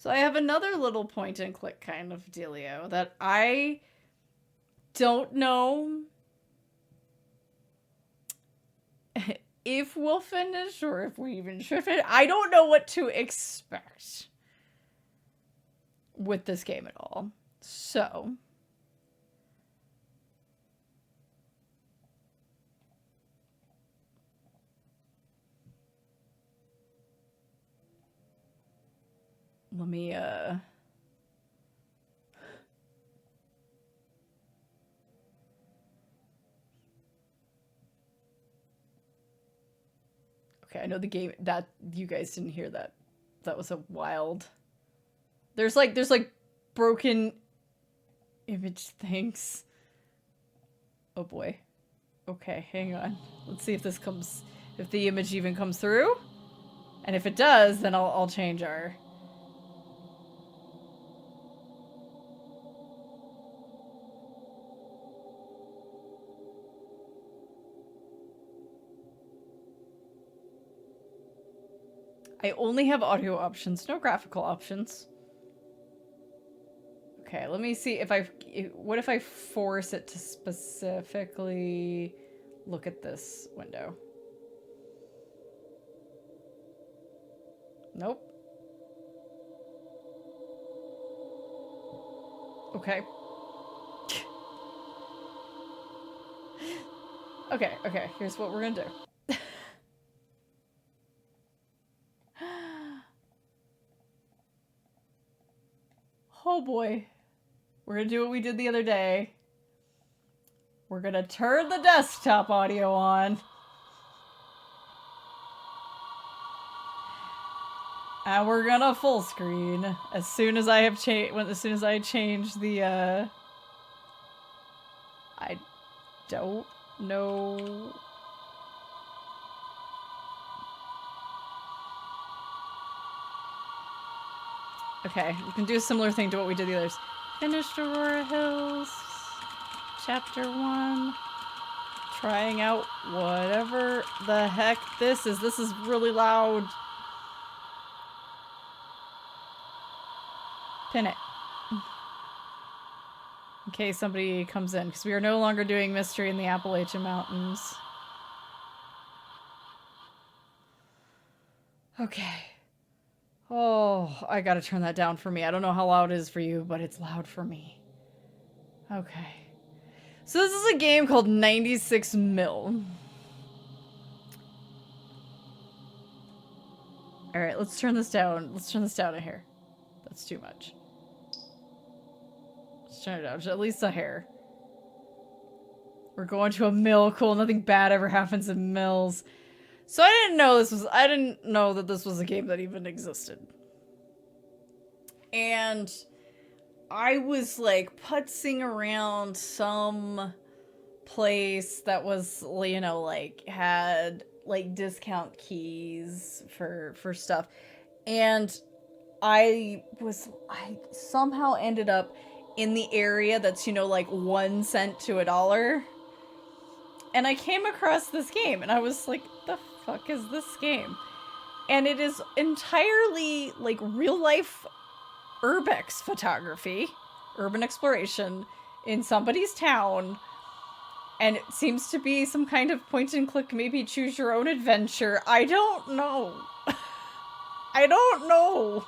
So I have another little point and click kind of dealio that I don't know if we'll finish or if we even should finish. I don't know what to expect with this game at all. So let me okay, I know the game that you guys didn't hear that. That was a wild. There's like broken image things. Oh boy. Okay, hang on. Let's see if this comes, if the image even comes through. And if it does, then I'll change our. I only have audio options, no graphical options. Okay, let me see if what if I force it to specifically look at this window? Nope. Okay. Okay, here's what we're gonna do. Oh boy. We're gonna do what we did the other day. We're gonna turn the desktop audio on. And we're gonna full screen as soon as I have as soon as I change the I don't know. Okay, we can do a similar thing to what we did the others. Finished Aurora Hills, Chapter 1. Trying out whatever the heck this is. This is really loud. Pin it. In case somebody comes in, because we are no longer doing Mystery in the Appalachian Mountains. Okay. Oh, I gotta turn that down for me. I don't know how loud it is for you, but it's loud for me. Okay. So this is a game called 96 Mil. Alright, let's turn this down. Let's turn this down a hair. That's too much. Let's turn it down. At least a hair. We're going to a mill. Cool. Nothing bad ever happens in mills. So I didn't know that this was a game that even existed. And I was like putzing around some place that was, you know, like had like discount keys for stuff. And I somehow ended up in the area that's, you know, like 1 cent to $1. And I came across this game and I was like, the fuck is this game? And it is entirely like real life Urbex photography, urban exploration in somebody's town. And it seems to be some kind of point and click, maybe choose your own adventure. I don't know. I don't know.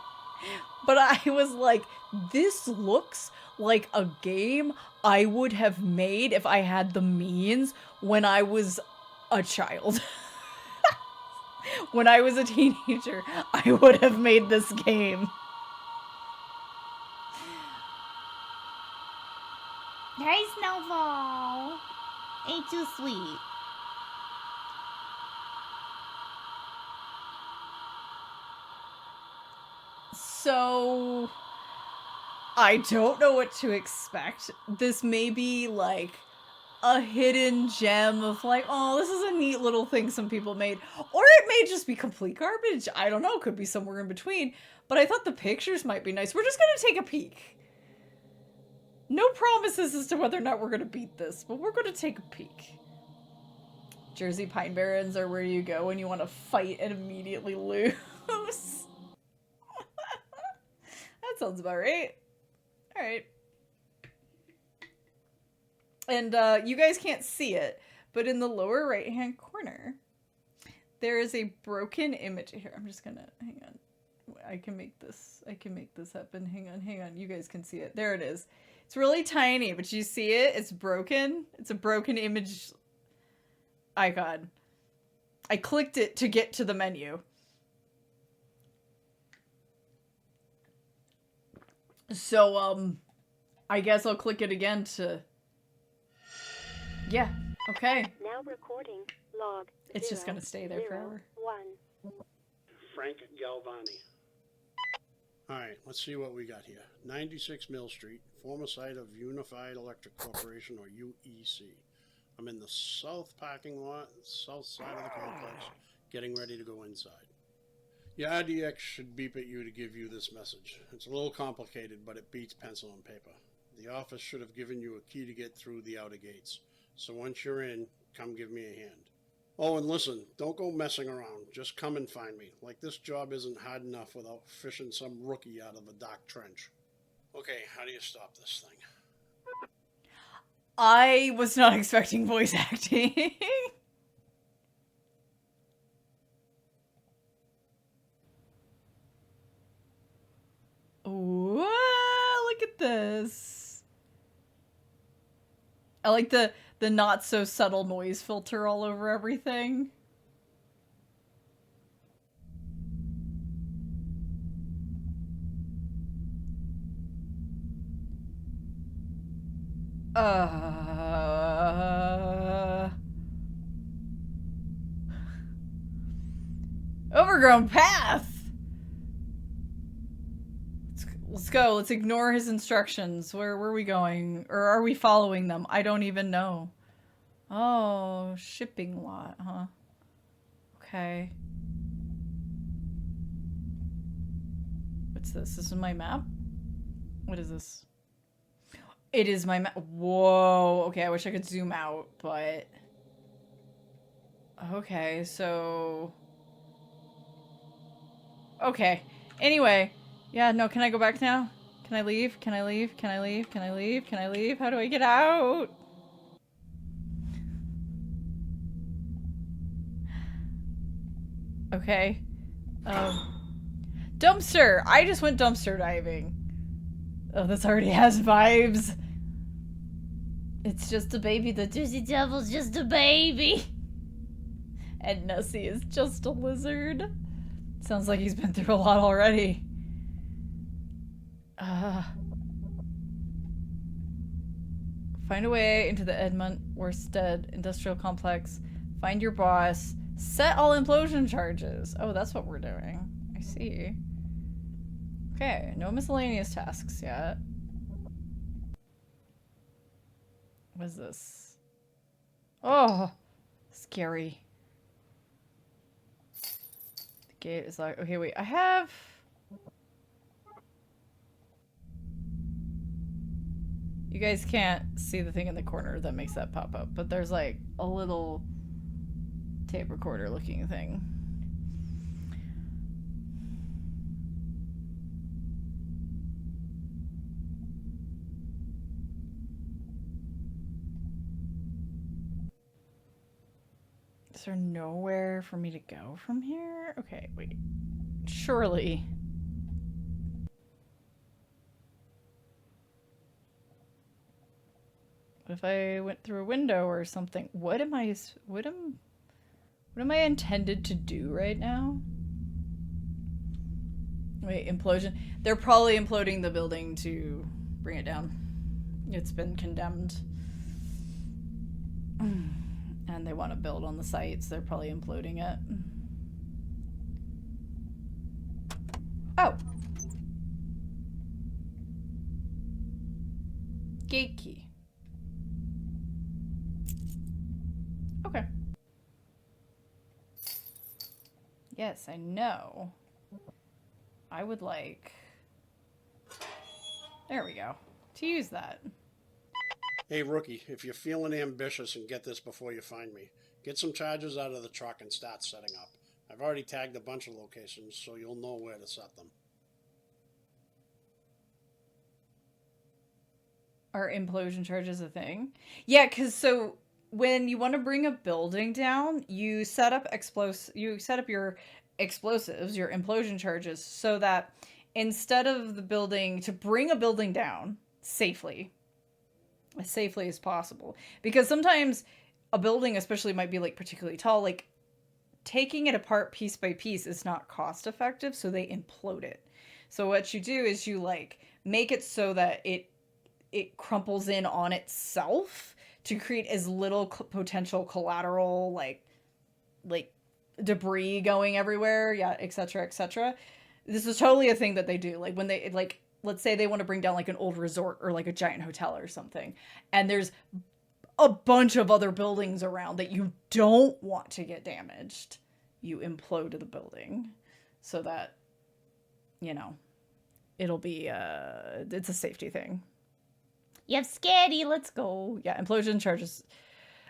But I was like, this looks like a game I would have made if I had the means when I was a child. When I was a teenager, I would have made this game. Hey, Snowball. Ain't you sweet? So I don't know what to expect. This may be like a hidden gem of like, oh, this is a neat little thing some people made. Or it may just be complete garbage. I don't know. Could be somewhere in between. But I thought the pictures might be nice. We're just going to take a peek. No promises as to whether or not we're going to beat this, but we're going to take a peek. Jersey Pine Barrens are where you go when you want to fight and immediately lose. sounds about right. All right. And you guys can't see it, but in the lower right-hand corner, there is a broken image. Here, I'm just gonna hang on. I can make this happen. Hang on. You guys can see it. There it is. It's really tiny, but you see it? It's broken. It's a broken image icon. I clicked it to get to the menu. So, I guess I'll click it again to... Yeah, okay. Now recording log. It's just gonna stay there forever. 1. Frank Galvani. Alright, let's see what we got here. 96 Mill Street, former site of Unified Electric Corporation, or UEC. I'm in the south parking lot, south side of the complex, getting ready to go inside. Your RDX should beep at you to give you this message. It's a little complicated, but it beats pencil and paper. The office should have given you a key to get through the outer gates. So once you're in, come give me a hand. Oh, and listen, don't go messing around. Just come and find me. Like this job isn't hard enough without fishing some rookie out of a dark trench. Okay, how do you stop this thing? I was not expecting voice acting. Ooh, look at this. I like the not so subtle noise filter all over everything. Overgrown path. Let's go. Let's ignore his instructions. Where are we going? Or are we following them? I don't even know. Oh, shipping lot, huh? Okay. What's this? This is my map? What is this? It is my map. Whoa. Okay, I wish I could zoom out, but... Okay, so... Okay. Anyway. Yeah, no, can I go back now? Can I leave? Can I leave? Can I leave? Can I leave? Can I leave? How do I get out? Okay. Dumpster! I just went dumpster diving. Oh, this already has vibes. It's just a baby. The Jersey Devil's just a baby. And Nessie is just a lizard. Sounds like he's been through a lot already. Find a way into the Edmund Worsted Industrial Complex. Find your boss. Set all implosion charges. Oh, that's what we're doing. I see. Okay, no miscellaneous tasks yet. What is this? Oh, scary. The gate is like, okay, wait, I have... You guys can't see the thing in the corner that makes that pop up, but there's like a little tape recorder looking thing. Is there nowhere for me to go from here? Okay, wait. Surely. What if I went through a window or something? What am I intended to do right now? Wait, implosion. They're probably imploding the building to bring it down. It's been condemned. And they want to build on the site, so they're probably imploding it. Oh! Gate key. Okay. Yes, I know. I would like... There we go. To use that. Hey, rookie, if you're feeling ambitious and get this before you find me, get some charges out of the truck and start setting up. I've already tagged a bunch of locations, so you'll know where to set them. Are implosion charges a thing? Yeah, because so when you want to bring a building down, you set up your explosives, your implosion charges, so that instead of the building to bring a building down safely, as safely as possible, because sometimes a building especially might be like particularly tall, like taking it apart piece by piece is not cost effective, so they implode it. So what you do is you like make it so that it crumples in on itself to create as little potential collateral like debris going everywhere, yeah, etc., etc. This is totally a thing that they do. Like when they like, let's say they want to bring down like an old resort or like a giant hotel or something, and there's a bunch of other buildings around that you don't want to get damaged. You implode the building so that, you know, it'll be it's a safety thing. Yep, scary. Let's go. Yeah, implosion charges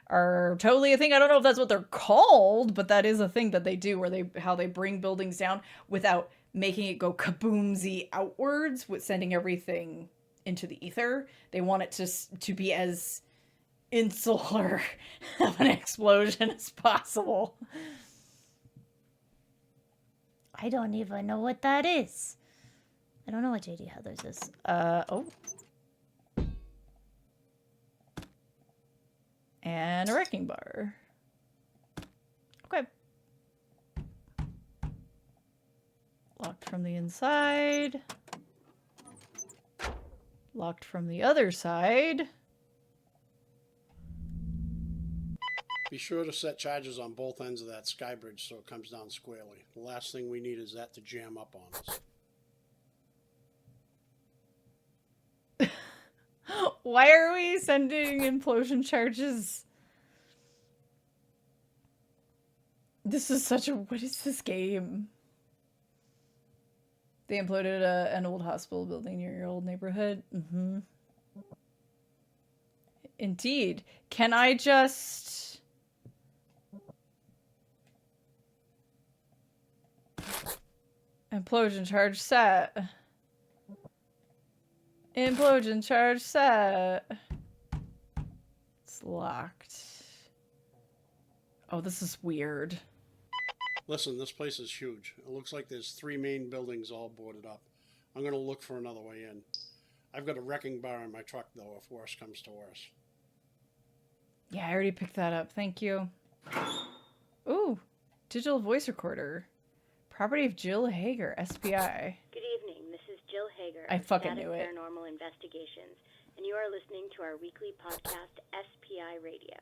are totally a thing. I don't know if that's what they're called, but that is a thing that they do, where how they bring buildings down without making it go kaboomsy outwards with sending everything into the ether. They want it to be as insular of an explosion as possible. I don't even know what that is. I don't know what JD Heathers is. Oh. And a wrecking bar. Okay. Locked from the inside. Locked from the other side. Be sure to set charges on both ends of that sky bridge so it comes down squarely. The last thing we need is that to jam up on us. Why are we sending implosion charges? This is such a... What is this game? They imploded an old hospital building near your old neighborhood? Mm-hmm. Indeed. Can I just... Implosion charge set. Implosion charge set. It's locked. Oh, this is weird. Listen, this place is huge. It looks like there's 3 main buildings all boarded up. I'm going to look for another way in. I've got a wrecking bar in my truck, though, if worse comes to worse. Yeah, I already picked that up. Thank you. Ooh, digital voice recorder. Property of Jill Hager, SPI. Good evening. This is Jill Hager I of fucking Static knew it. Paranormal Investigations, and you are listening to our weekly podcast, SPI Radio.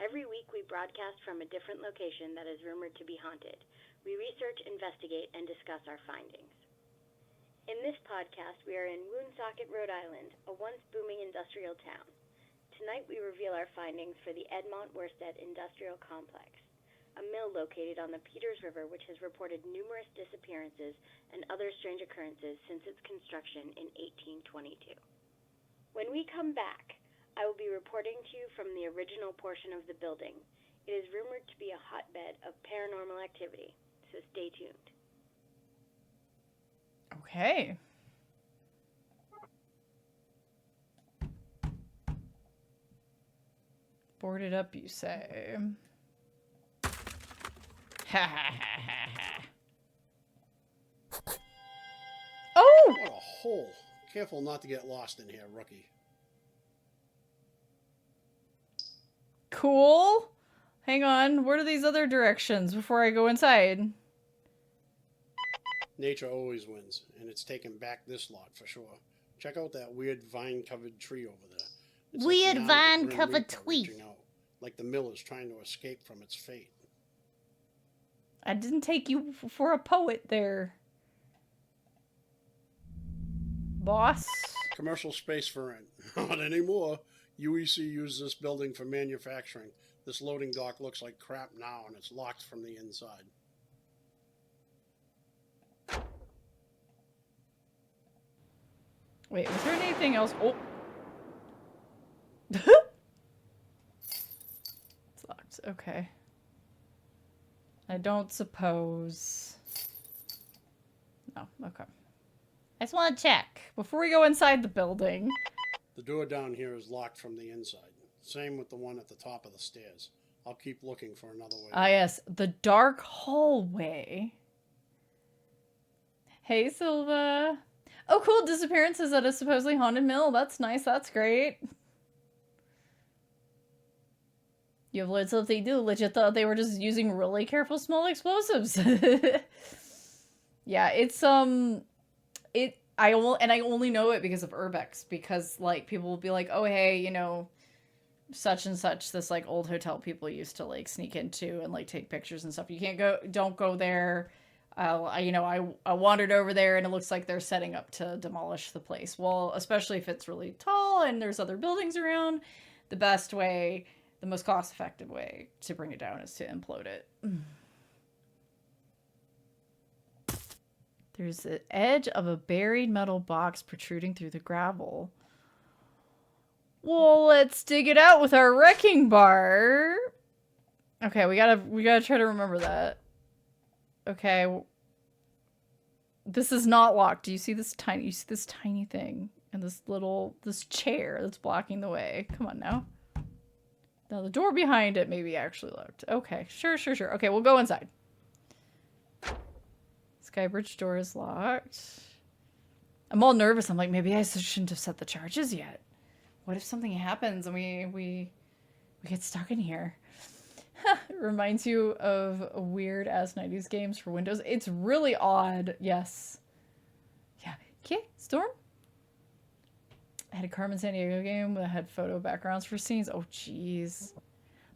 Every week we broadcast from a different location that is rumored to be haunted. We research, investigate, and discuss our findings. In this podcast, we are in Woonsocket, Rhode Island, a once booming industrial town. Tonight we reveal our findings for the Edmont Worsted Industrial Complex, a mill located on the Peters River which has reported numerous disappearances and other strange occurrences since its construction in 1822. When we come back, I will be reporting to you from the original portion of the building. It is rumored to be a hotbed of paranormal activity, so stay tuned. Okay. Boarded up, you say. Ha ha ha ha ha. Oh! What a hole. Careful not to get lost in here, rookie. Cool. Hang on. What are these other directions before I go inside? Nature always wins, and it's taken back this lot for sure. Check out that weird vine-covered tree over there. It's Weird like the arm of the Grim vine-covered Reaper tree. reaching out, like the mill is trying to escape from its fate. I didn't take you for a poet there. Boss? Commercial space for rent. Not anymore. UEC uses this building for manufacturing. This loading dock looks like crap now, and it's locked from the inside. Wait, was there anything else? Oh. It's locked. Okay. I don't suppose. No, okay. I just want to check before we go inside the building. The door down here is locked from the inside. Same with the one at the top of the stairs. I'll keep looking for another way. Ah, yes. The dark hallway. Hey, Silva. Oh, cool. Disappearances at a supposedly haunted mill. That's nice. That's great. You have learned something new. Legit thought they were just using really careful small explosives. Yeah, it's, I only know it because of Urbex, because, like, people will be like, oh, hey, you know, such and such, this, like, old hotel people used to, like, sneak into and, like, take pictures and stuff. You can't go, don't go there. I wandered over there and it looks like they're setting up to demolish the place. Well, especially if it's really tall and there's other buildings around, the best way, the most cost-effective way to bring it down is to implode it. There's the edge of a buried metal box protruding through the gravel. Well, let's dig it out with our wrecking bar. Okay, we gotta try to remember that. Okay. This is not locked. Do you see this tiny thing and this chair that's blocking the way? Come on now. Now the door behind it may be actually locked. Okay, sure. Okay, we'll go inside. Skybridge door is locked. I'm all nervous. I'm like, maybe I shouldn't have set the charges yet. What if something happens and we get stuck in here? It reminds you of weird ass 90s games for Windows. It's really odd. Yes. Yeah. Okay, Storm. I had a Carmen Sandiego game that had photo backgrounds for scenes. Oh, jeez.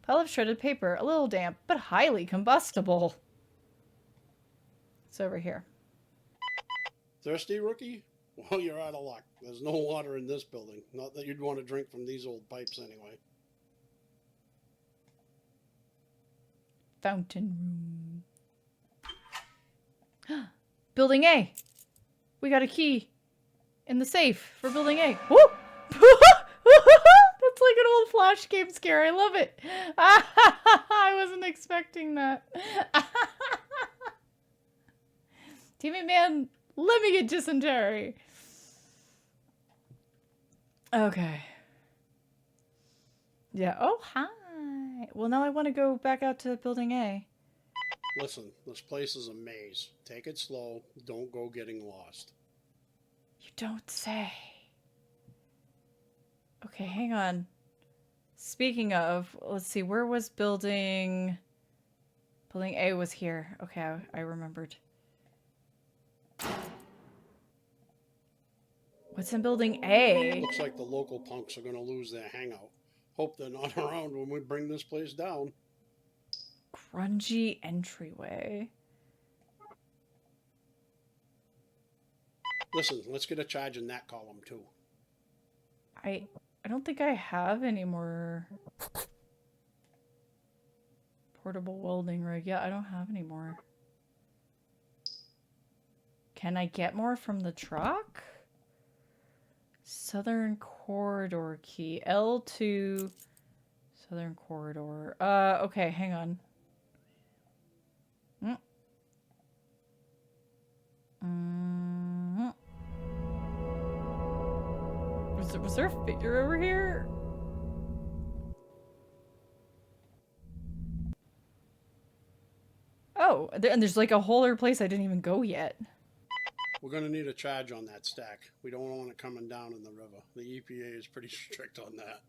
Pile of shredded paper. A little damp, but highly combustible. It's over here. Thirsty, rookie? Well, you're out of luck. There's no water in this building. Not that you'd want to drink from these old pipes anyway. Fountain room. Building A. We got a key in the safe for building A. Woo! That's like an old Flash game scare. I love it. I wasn't expecting that. Teammate man, let me get dysentery. Okay. Yeah. Oh, hi. Well, now I want to go back out to building A. Listen, this place is a maze. Take it slow. Don't go getting lost. You don't say. Okay, hang on. Speaking of, let's see, where was building... Building A was here. Okay, I remembered. What's in building A? Looks like the local punks are going to lose their hangout. Hope they're not around when we bring this place down. Grungy entryway. Listen, let's get a charge in that column too. I don't think I have any more portable welding rig. Yeah, I don't have any more. Can I get more from the truck? Southern corridor key. L2 Southern corridor. Okay, hang on. Was there a figure over here? Oh, and there's like a whole other place I didn't even go yet. We're going to need a charge on that stack. We don't want it coming down in the river. The EPA is pretty strict on that.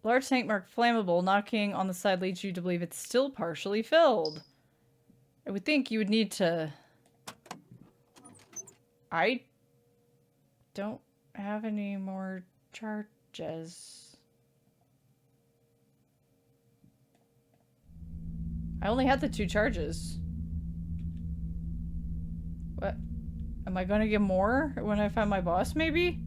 Large tank marked flammable. Knocking on the side leads you to believe it's still partially filled. I would think you would need to... I don't have any more charges. I only had the 2 charges. What? Am I gonna get more when I find my boss, maybe?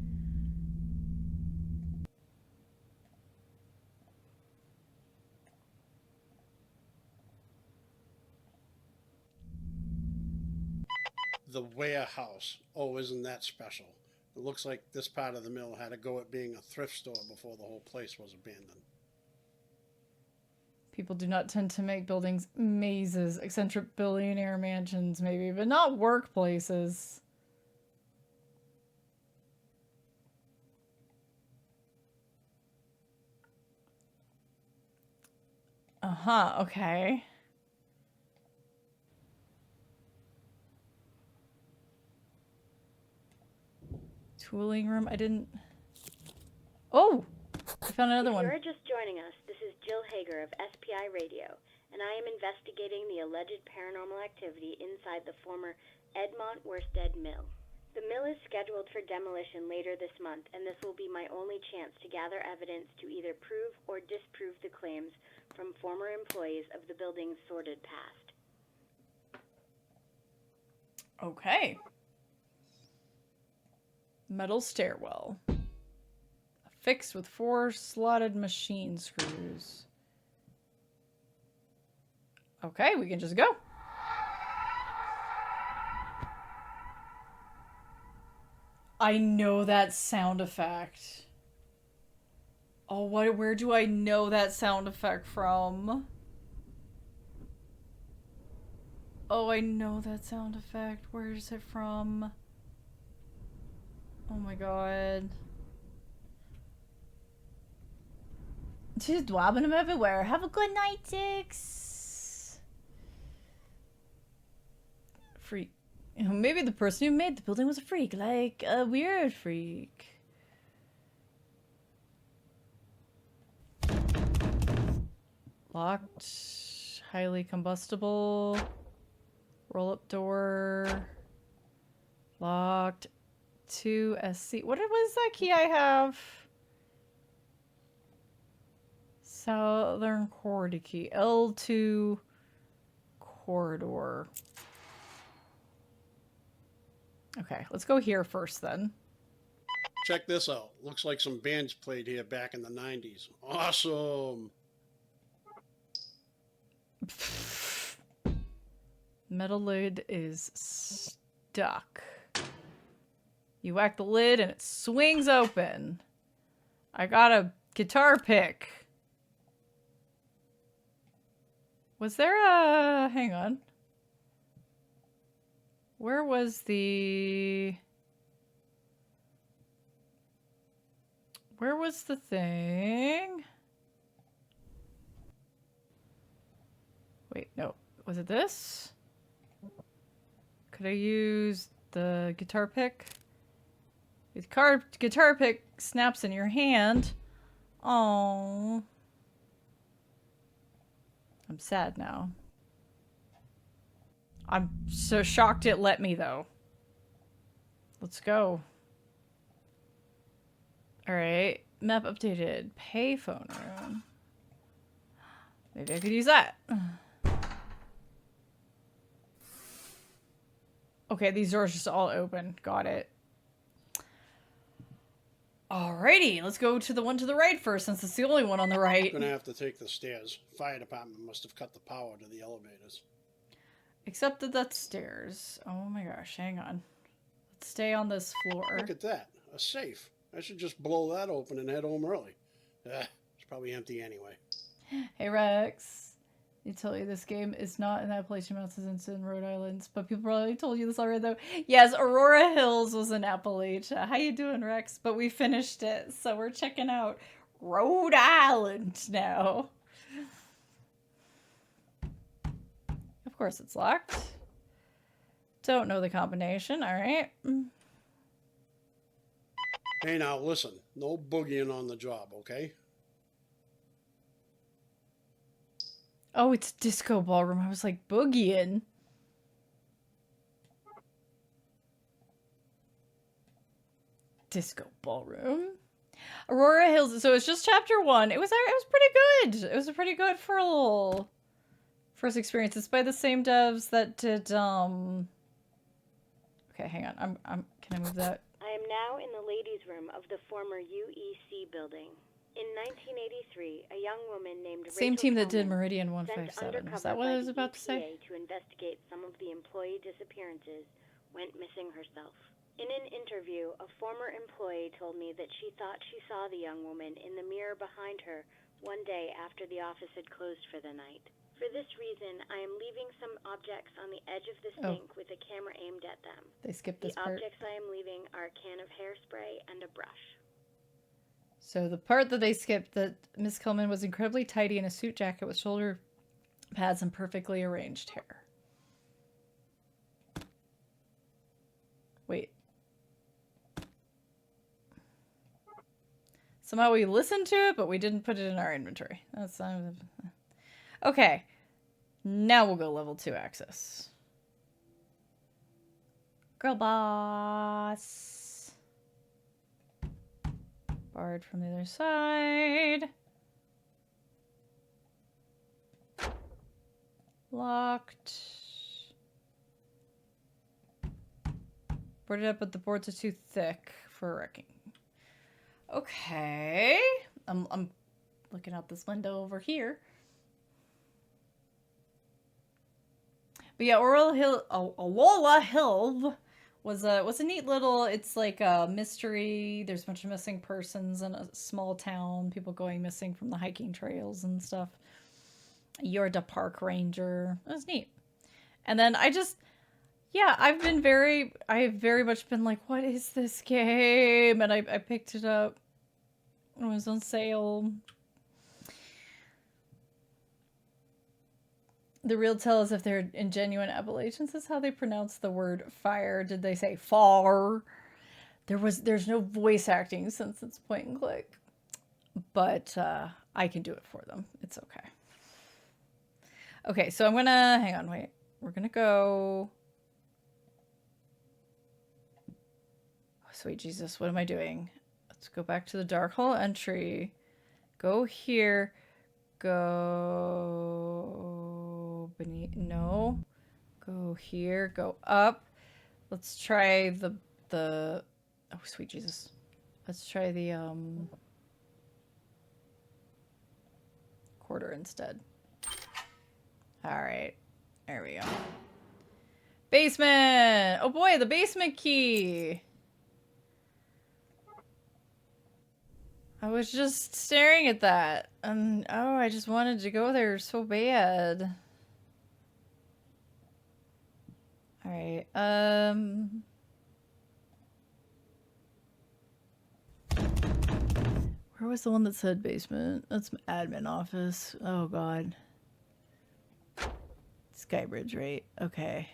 The warehouse. Oh, isn't that special? It looks like this part of the mill had a go at being a thrift store before the whole place was abandoned. People do not tend to make buildings mazes. Eccentric billionaire mansions, maybe, but not workplaces. Uh-huh, okay. Tooling room, I didn't... Oh! I found another one. If you're just joining us, this is Jill Hager of SPI Radio, and I am investigating the alleged paranormal activity inside the former Edmont Worsted Mill. The mill is scheduled for demolition later this month, and this will be my only chance to gather evidence to either prove or disprove the claims from former employees of the building's sordid past. Okay. Metal stairwell. Affixed with 4 slotted machine screws. Okay, we can just go. I know that sound effect. Oh, where do I know that sound effect from? Oh, I know that sound effect. Where is it from? Oh my god. She's dwabbing them everywhere. Have a good night, Six. Freak. Maybe the person who made the building was a freak, like a weird freak. Locked. Highly combustible. Roll-up door. Locked. 2 SC. What was that key I have? Southern corridor key. L2 corridor. Okay, let's go here first then. Check this out. Looks like some bands played here back in the 90s. Awesome. Metal lid is stuck. You whack the lid and it swings open. I got a guitar pick. Was there a... Hang on. Where was the... Where was the thing? Wait, no. Was it this? Could I use the guitar pick? The guitar pick snaps in your hand. Oh. I'm sad now. I'm so shocked it let me, though. Let's go. Alright. Map updated. Payphone room. Maybe I could use that. Okay, these doors just all open. Got it. Alrighty, let's go to the one to the right first, since it's the only one on the right. Gonna have to take the stairs. Fire department must have cut the power to the elevators. Except that that's stairs. Oh my gosh, hang on. Let's stay on this floor. Look at that. A safe. I should just blow that open and head home early. It's probably empty anyway. Hey Rex. They tell you this game is not in that Appalachian Mountains, it's in Rhode Island. But people probably told you this already, though. Yes, Aurora Hills was in Appalachia. How you doing, Rex? But we finished it, so we're checking out Rhode Island now. Of course it's locked. Don't know the combination, alright. Hey, now listen. No boogieing on the job, okay? Oh, it's disco ballroom. I was like, boogieing. Disco ballroom. Aurora Hills. So it's just chapter 1. It was pretty good. It was a pretty good for a little first experience. It's by the same devs that did Okay, hang on. Can I move that? I am now in the ladies' room of the former UEC building. In 1983, a young woman named Same Rachel team that did Tillman Meridian sent 157. Is undercover that what by I was the about to say? EPA to investigate some of the employee disappearances, went missing herself. In an interview, a former employee told me that she thought she saw the young woman in the mirror behind her one day after the office had closed for the night. For this reason, I am leaving some objects on the edge of the sink with a camera aimed at them. They skipped this The part. objects I am leaving are a can of hairspray and a brush. So the part that they skipped, that Miss Kelman was incredibly tidy in a suit jacket with shoulder pads and perfectly arranged hair. Wait. Somehow we listened to it, but we didn't put it in our inventory. That's okay. Now we'll go level 2 access. Girl boss. Barred from the other side. Locked. Boarded up, but the boards are too thick for wrecking. Okay. I'm looking out this window over here. But yeah, Alola Hill was a neat little, it's like a mystery. There's a bunch of missing persons in a small town, people going missing from the hiking trails and stuff. You're the park ranger. It was neat. And then I've very much been like, what is this game? And I picked it up when it was on sale. The real tell is if they're in genuine Appalachians is how they pronounce the word fire. Did they say far? There's no voice acting since it's point and click. But I can do it for them. It's okay. Okay, so I'm gonna hang on, wait. We're gonna go. Oh, sweet Jesus, what am I doing? Let's go back to the Dark Hall entry. Go here. Go beneath. No. Go here. Go up. Let's try the. Oh, sweet Jesus. Let's try the quarter instead. All right. There we go. Basement. Oh boy, the basement key. I was just staring at that. And oh, I just wanted to go there so bad. All right. Where was the one that said basement? That's admin office. Oh god. Skybridge, right? Okay.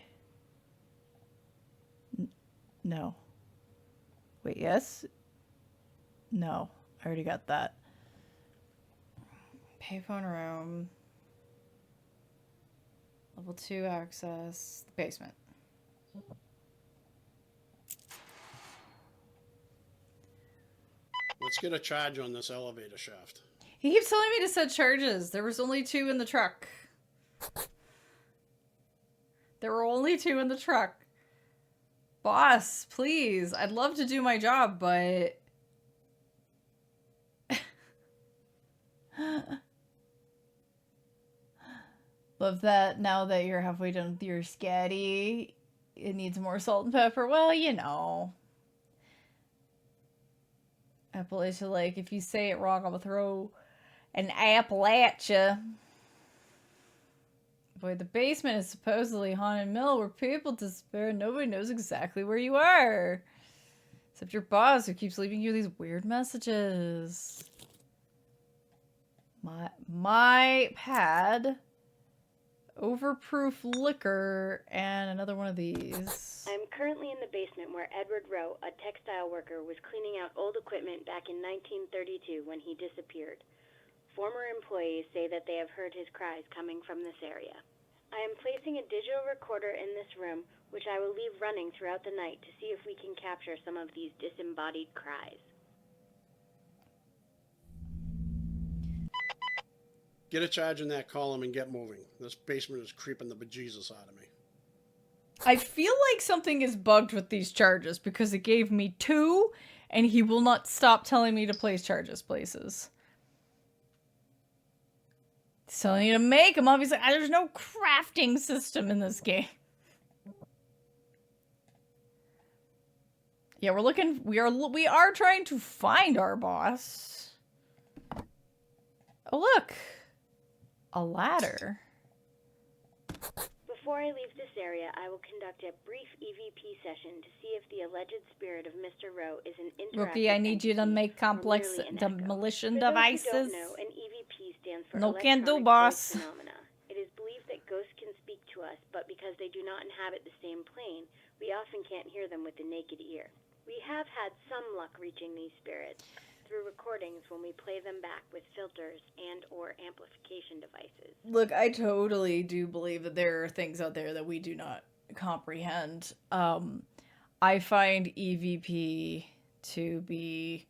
No. Wait, yes? No. I already got that. Payphone room. Level 2 access. The basement. Let's get a charge on this elevator shaft. He keeps telling me to set charges. There was only 2 in the truck. There were only 2 in the truck. Boss, please. I'd love to do my job, but... Love that now that you're halfway done with your scatty, it needs more salt and pepper. Well, you know. Appalachia, like, if you say it wrong, I'm gonna throw an apple at you. Boy, the basement is supposedly haunted mill where people disappear and nobody knows exactly where you are. Except your boss who keeps leaving you these weird messages. My pad, overproof liquor, and another one of these. I'm currently in the basement where Edward Rowe, a textile worker, was cleaning out old equipment back in 1932 when he disappeared. Former employees say that they have heard his cries coming from this area. I am placing a digital recorder in this room, which I will leave running throughout the night to see if we can capture some of these disembodied cries. Get a charge in that column and get moving. This basement is creeping the bejesus out of me. I feel like something is bugged with these charges because it gave me 2 and he will not stop telling me to place charges places. He's telling you to make them. Obviously, there's no crafting system in this game. Yeah, we're looking. We are trying to find our boss. Oh look, a ladder. Before I leave this area, I will conduct a brief EVP session to see if the alleged spirit of Mr. Rowe is an interactive Rookie, I need you to entity make or complex merely an echo. demolition For those who devices. don't know, an EVP stands for No can do, electronic boss. voice phenomena. It is believed that ghosts can speak to us, but because they do not inhabit the same plane, we often can't hear them with the naked ear. We have had some luck reaching these spirits through recordings when we play them back with filters and or amplification devices. Look, I totally do believe that there are things out there that we do not comprehend. I find EVP to be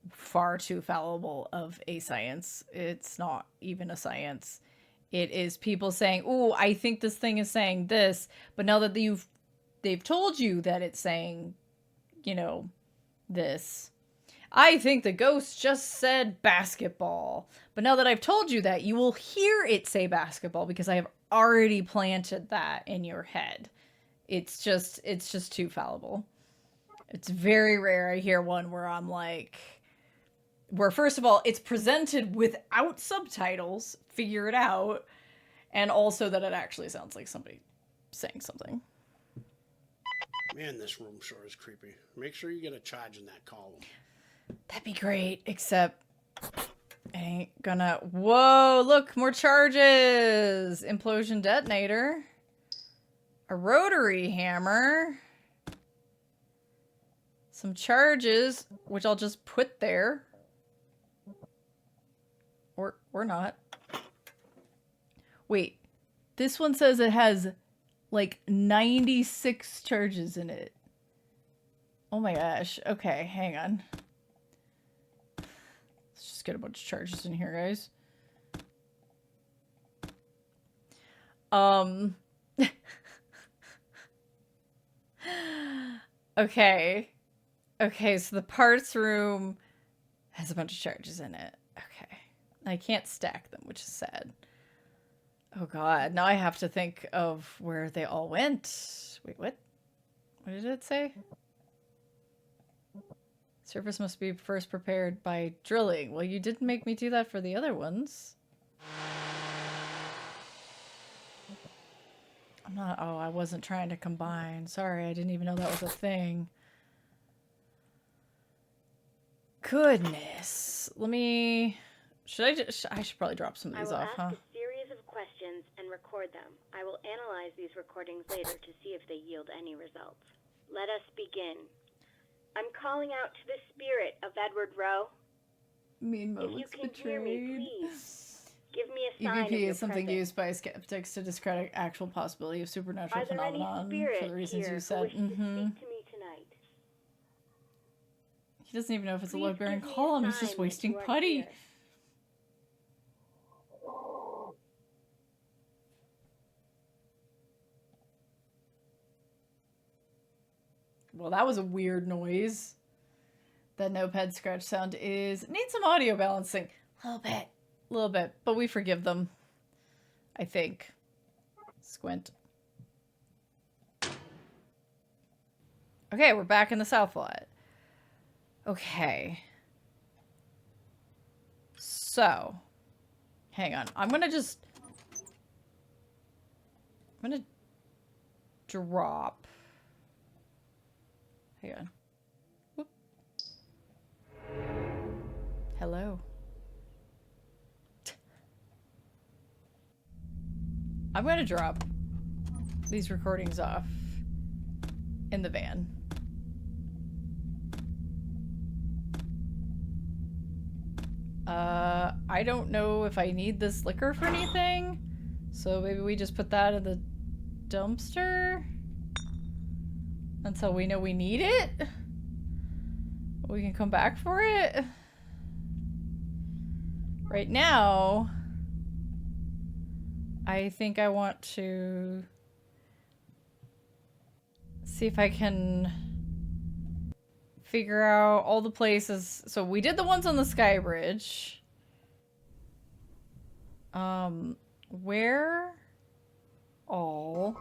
far too fallible of a science. It's not even a science. It is people saying, "Oh, I think this thing is saying this," but now that they've told you that it's saying, this. I think the ghost just said basketball. But now that I've told you that, you will hear it say basketball because I have already planted that in your head. It's just too fallible. It's very rare I hear one where I'm like, where first of all, it's presented without subtitles, figure it out, and also that it actually sounds like somebody saying something. Man, this room sure is creepy. Make sure you get a charge in that column. That'd be great, except it ain't gonna... Whoa, look, more charges! Implosion detonator. A rotary hammer. Some charges, which I'll just put there. Or not. Wait, this one says it has like 96 charges in it. Oh my gosh. Okay, hang on. Let's just get a bunch of charges in here, guys. Okay. Okay, so the parts room has a bunch of charges in it. Okay. I can't stack them, which is sad. Oh god, now I have to think of where they all went. Wait, what? What did it say? Surface must be first prepared by drilling. Well, you didn't make me do that for the other ones. I'm not... Oh, I wasn't trying to combine. Sorry, I didn't even know that was a thing. Goodness. Let me... I should probably drop some of these off, huh? I will ask a series of questions and record them. I will analyze these recordings later to see if they yield any results. Let us begin. I'm calling out to the spirit of Edward Rowe. Mean If you moments can betrayed. hear me, please give me a sign of EVP your is something presence. used by skeptics to discredit actual possibility of supernatural Are there any phenomenon spirits for the reasons here you who said. wish to speak to me tonight? He doesn't even know if it's a Please load-bearing give me a column. He's sign just that wasting you are putty. here. Well, that was a weird noise. That notepad scratch sound is... Needs some audio balancing. A little bit. But we forgive them. I think. Squint. Okay, we're back in the South lot. Okay. So. Hang on. I'm gonna drop... Hang on. Whoop. Hello. I'm going to drop these recordings off in the van. I don't know if I need this liquor for anything, so maybe we just put that in the dumpster until we know we need it. We can come back for it. Right now, I think I want to see if I can figure out all the places. So we did the ones on the Sky Bridge. Where all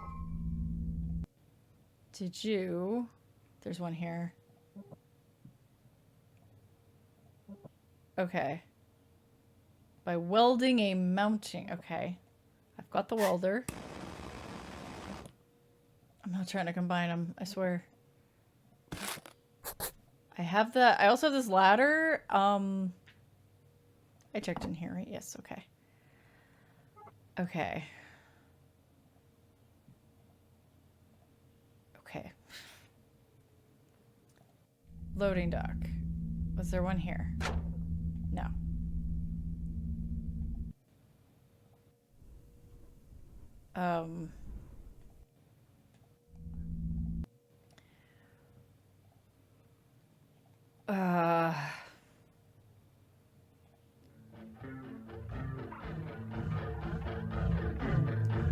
did you... There's one here. Okay. By welding a mounting. Okay. I've got the welder. I'm not trying to combine them, I swear. I have the... I also have this ladder. I checked in here, right? Yes, okay. Okay. Okay. Loading dock. Was there one here? No.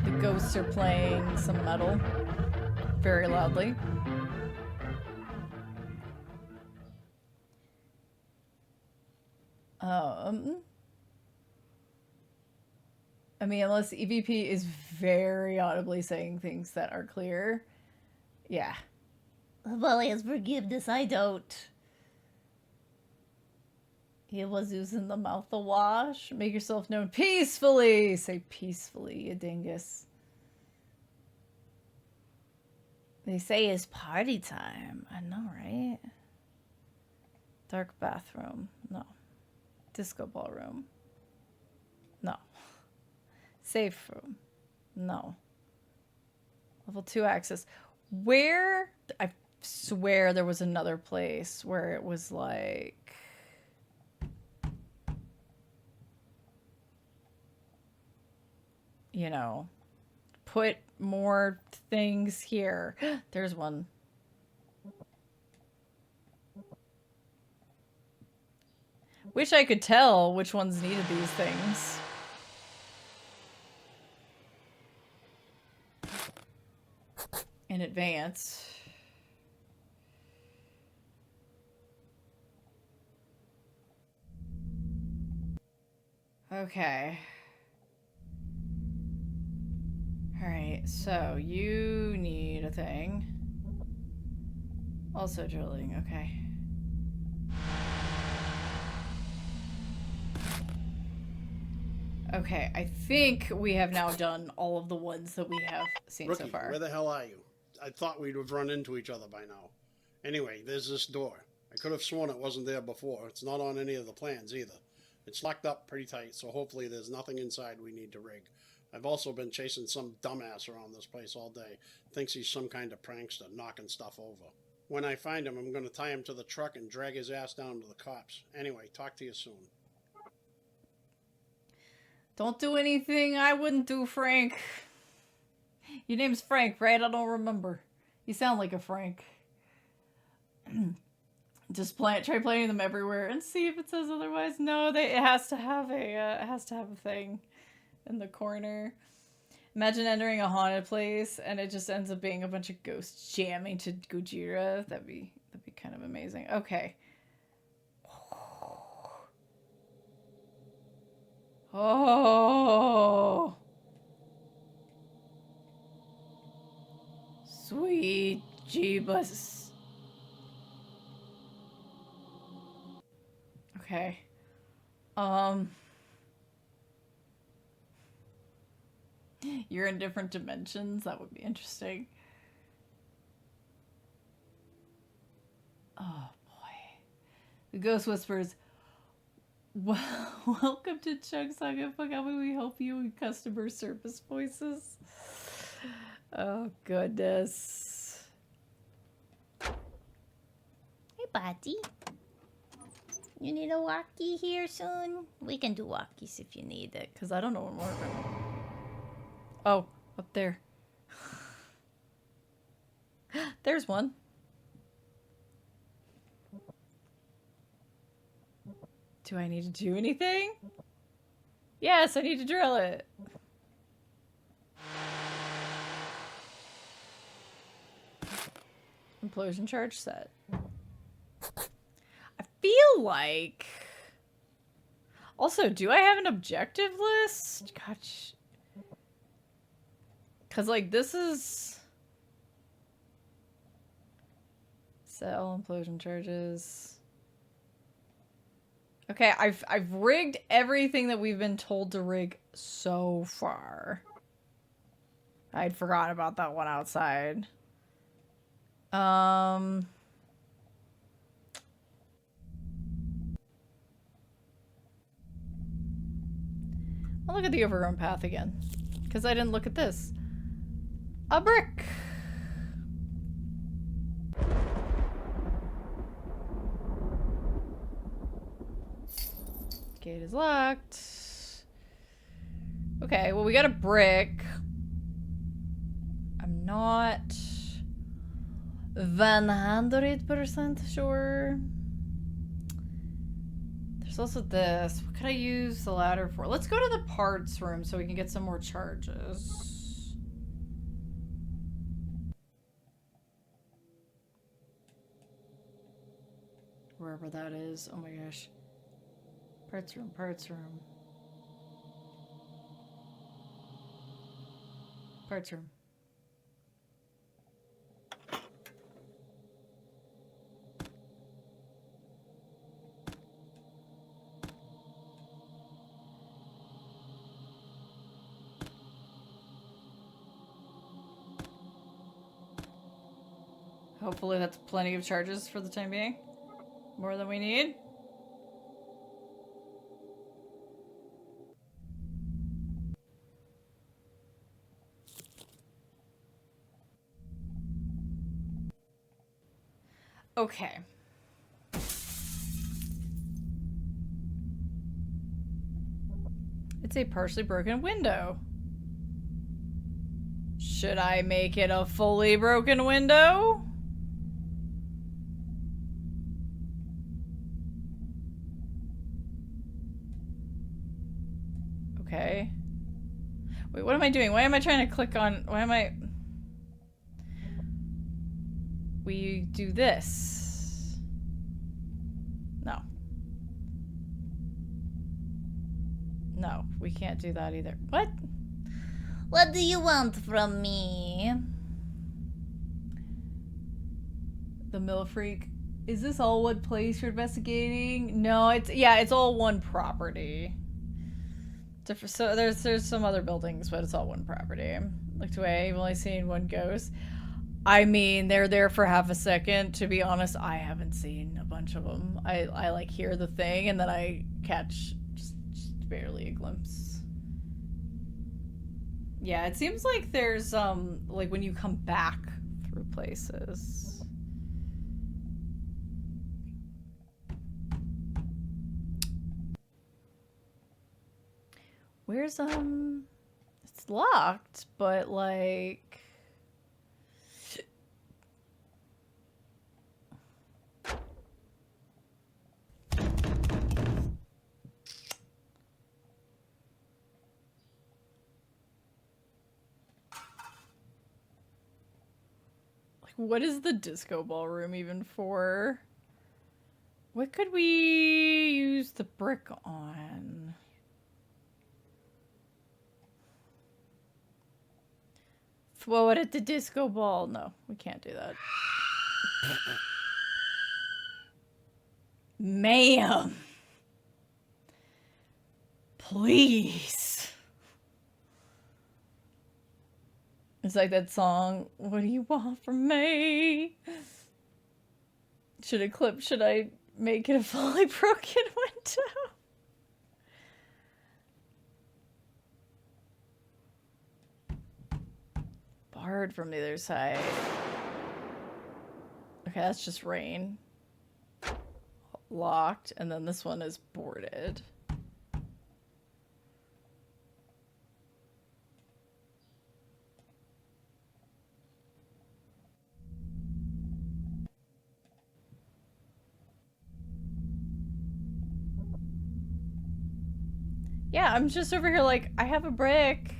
The ghosts are playing some metal very loudly. I mean, unless EVP is very audibly saying things that are clear. Yeah. Well, as forgiveness, I don't. He was using the mouthwash. Make yourself known peacefully. Say peacefully, you dingus. They say it's party time. I know, right? Dark bathroom. No. Disco ballroom. No. Safe room. No. Level 2 access. Where? I swear there was another place where it was like... You know, put more things here. There's one. Wish I could tell which ones needed these things. In advance. Okay. Alright, so you need a thing. Also drilling, okay. Okay, I think we have now done all of the ones that we have seen Rookie, so far. where the hell are you? I thought we'd have run into each other by now. Anyway, there's this door. I could have sworn it wasn't there before. It's not on any of the plans either. It's locked up pretty tight, so hopefully there's nothing inside we need to rig. I've also been chasing some dumbass around this place all day. Thinks he's some kind of prankster, knocking stuff over. When I find him, I'm going to tie him to the truck and drag his ass down to the cops. Anyway, talk to you soon. Don't do anything I wouldn't do, Frank. Your name's Frank, right? I don't remember. You sound like a Frank. Just try playing them everywhere and see if it says otherwise. No, it has to have a thing in the corner. Imagine entering a haunted place and it just ends up being a bunch of ghosts jamming to Gojira. That'd be kind of amazing. Okay. Oh. Sweet Jeebus. Okay. You're in different dimensions. That would be interesting. Oh boy. The ghost whispers, welcome to Chug Saga. How may we help you in customer service voices? Oh goodness. Hey, buddy. You need a walkie here soon? We can do walkies if you need it. Because I don't know what we're going. Oh, up there. There's one. Do I need to do anything? Yes, I need to drill it. Implosion charge set. I feel like... Also, do I have an objective list? Gosh. Because, like, this is... Cell, implosion charges... Okay, I've rigged everything that we've been told to rig so far. I'd forgotten about that one outside. I'll look at the overgrown path again. Because I didn't look at this. A brick! Gate is locked. Okay, well we got a brick. I'm not 100% sure. There's also this. What could I use the ladder for? Let's go to the parts room so we can get some more charges. Wherever that is. Oh my gosh. Parts room, parts room. Parts room. Hopefully that's plenty of charges for the time being. More than we need. Okay. It's a partially broken window. Should I make it a fully broken window? Okay. Wait, what am I doing? Why am I trying to click on... Why am I... We do this. No. No, we can't do that either. What? What do you want from me? The mill freak. Is this all one place you're investigating? No, it's all one property. So there's some other buildings, but it's all one property. Looked away, I've only seen one ghost. I mean, they're there for half a second. To be honest, I haven't seen a bunch of them. I like hear the thing and then I catch just barely a glimpse. Yeah, it seems like there's like when you come back through places. Where's it's locked, but like what is the disco ballroom even for? What could we use the brick on? Throw it at the disco ball. No, we can't do that. Ma'am. Please. It's like that song, what do you want from me? Should I make it a fully broken window? Barred from the other side. Okay, that's just rain. Locked, and then this one is boarded. Yeah, I'm just over here like, I have a brick.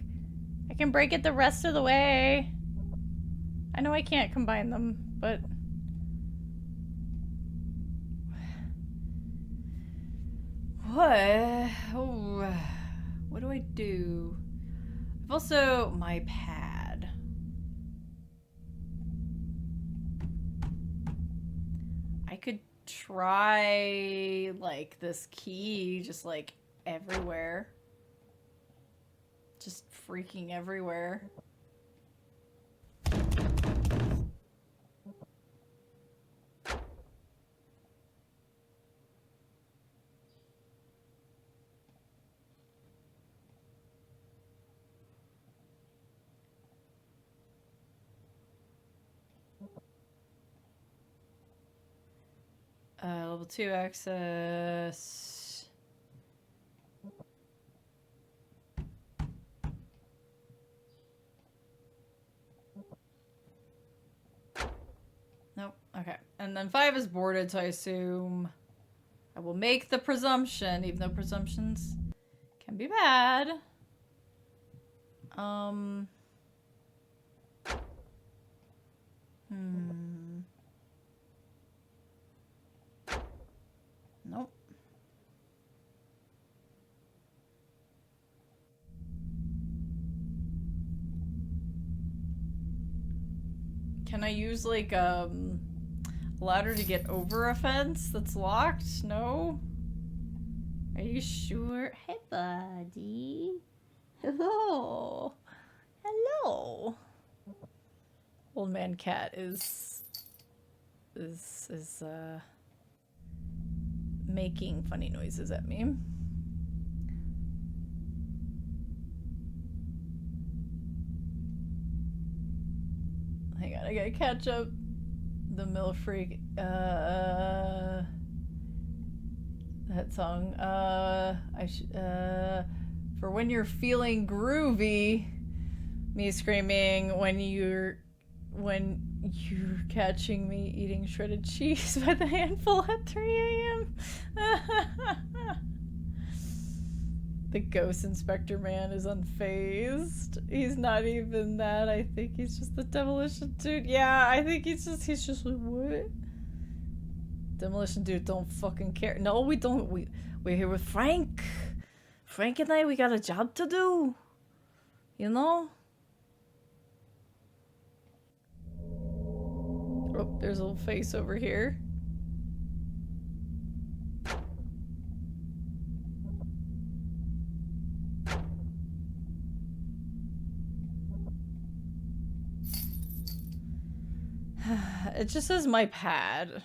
I can break it the rest of the way. I know I can't combine them, but... What? Oh, what do I do? I've also... my pad. I could try, like, this key, just, like, everywhere. Just freaking everywhere. Level 2 access. Nope. Okay. And then 5 is boarded, so I assume I will make the presumption, even though presumptions can be bad. Nope. Can I use, like, ladder to get over a fence that's locked? No? Are you sure? Hey, buddy. Hello. Hello. Old man cat is making funny noises at me. Hang on, I gotta catch up. The Mill Freak, that song, for when you're feeling groovy, me screaming when you're catching me eating shredded cheese by the handful at 3 a.m. The ghost inspector man is unfazed. He's not even that. I think he's just the demolition dude. Yeah, I think he's just like, what? Demolition dude don't fucking care. No, we don't. We're here with Frank. Frank and I, we got a job to do. You know? Oh, there's a little face over here. It just says my pad.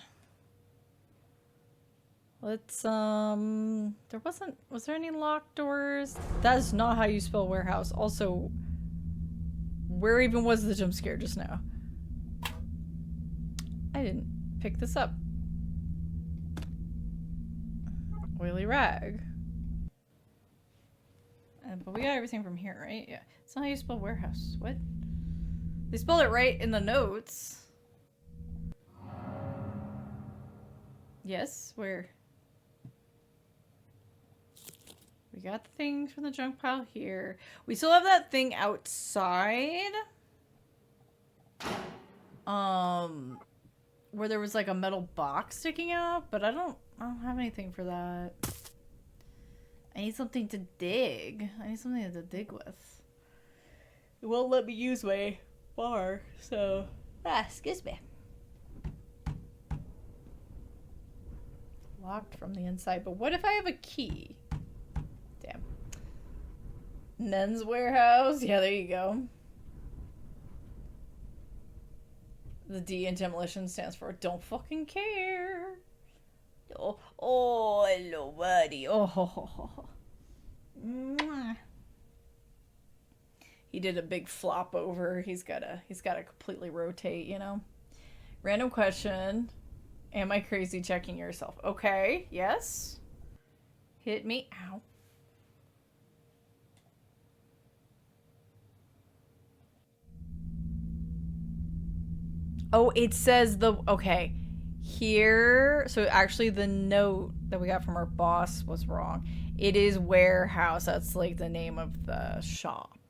Let's, was there any locked doors? That is not how you spell warehouse. Also, where even was the jump scare just now? I didn't pick this up. Oily rag. But we got everything from here, right? Yeah. It's not how you spell warehouse. What? They spell it right in the notes. Yes, where? We got the things from the junk pile here. We still have that thing outside. Where there was like a metal box sticking out, but I don't have anything for that. I need something to dig. I need something to dig with. It won't let me use my bar, so. Excuse me. Locked from the inside, but what if I have a key? Damn. Men's warehouse? Yeah, there you go. The D in demolition stands for don't fucking care. Oh, hello, buddy. Oh. Mwah. He did a big flop over. He's gotta completely rotate, you know? Random question. Am I crazy checking yourself? Okay, yes. Hit me. Ow. Oh, it says okay. Here, so actually the note that we got from our boss was wrong. It is warehouse. That's like the name of the shop.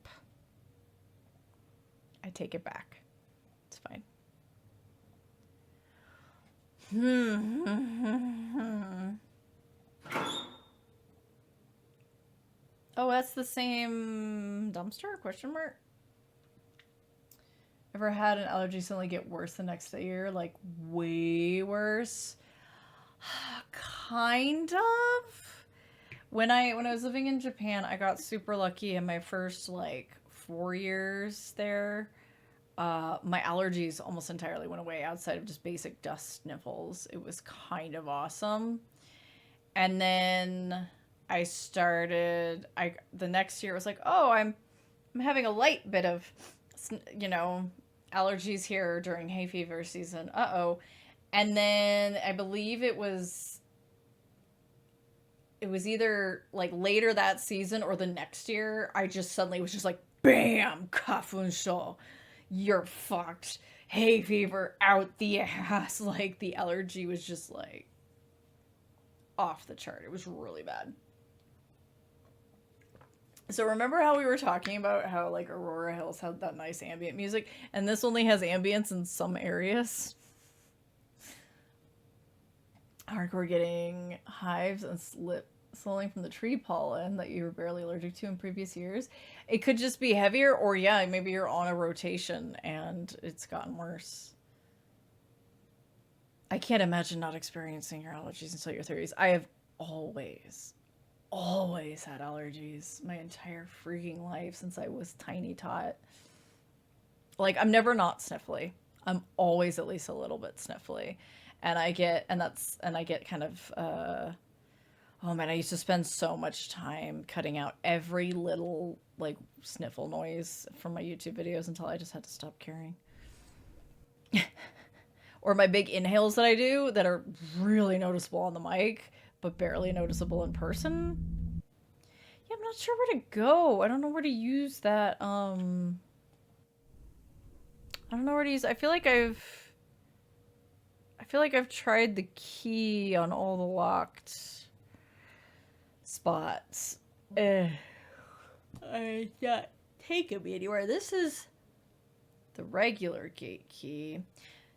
I take it back. It's fine. Oh, that's the same dumpster? Question mark? Ever had an allergy suddenly get worse the next year? Like, way worse? Kind of. When I was living in Japan, I got super lucky in my first, like, 4 years there. My allergies almost entirely went away outside of just basic dust sniffles. It was kind of awesome. And then the next year was like, oh, I'm having a light bit of, you know, allergies here during hay fever season. Uh-oh. And then I believe it was either like later that season or the next year, I just suddenly was just like, bam, kafunso, you're fucked. Hay fever out the ass. Like the allergy was just like off the chart. It was really bad. So remember how we were talking about how like Aurora Hills had that nice ambient music, and this only has ambience in some areas? Hardcore getting hives and swelling from the tree pollen that you were barely allergic to in previous years. It could just be heavier, or yeah, maybe you're on a rotation and it's gotten worse. I can't imagine not experiencing your allergies until your 30s. I have always had allergies my entire freaking life since I was tiny tot. Like, I'm never not sniffly. I'm always at least a little bit sniffly. And I get kind of, oh man, I used to spend so much time cutting out every little, like, sniffle noise from my YouTube videos until I just had to stop caring. Or my big inhales that I do that are really noticeable on the mic, but barely noticeable in person. Yeah, I'm not sure where to go. I don't know where to use that, I don't know where to use. I feel like I've tried the key on all the locked spots. I can't take them anywhere. This is the regular gate key.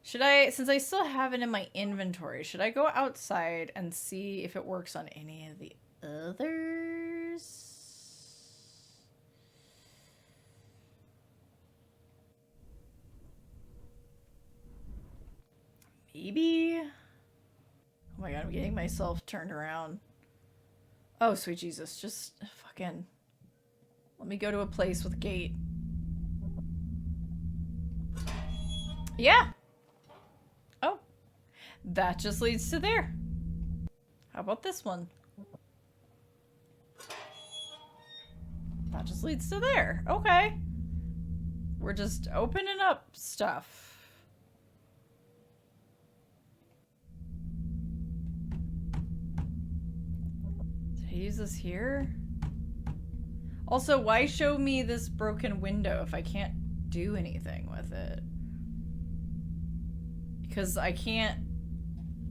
Should I, since I still have it in my inventory, should I go outside and see if it works on any of the others? Maybe? Oh my god, I'm getting myself turned around. Oh, sweet Jesus. Just fucking... let me go to a place with a gate. Yeah! Oh. That just leads to there. How about this one? That just leads to there. Okay. We're just opening up stuff. Use this here. Also, why show me this broken window if I can't do anything with it? Because I can't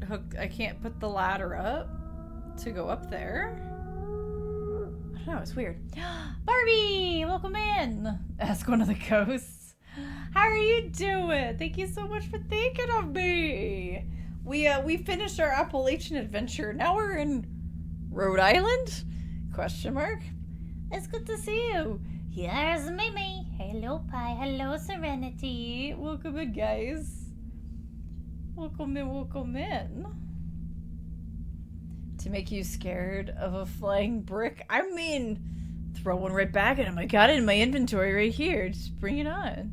put the ladder up to go up there. I don't know, it's weird. Barbie, welcome in. Ask one of the ghosts. How are you doing? Thank you so much for thinking of me. We finished our Appalachian adventure. Now we're in Rhode Island? Question mark. It's good to see you. Here's Mimi. Hello, Pie. Hello, Serenity. Welcome in, guys. Welcome in, welcome in. To make you scared of a flying brick? I mean, throw one right back at him. I got it in my inventory right here. Just bring it on.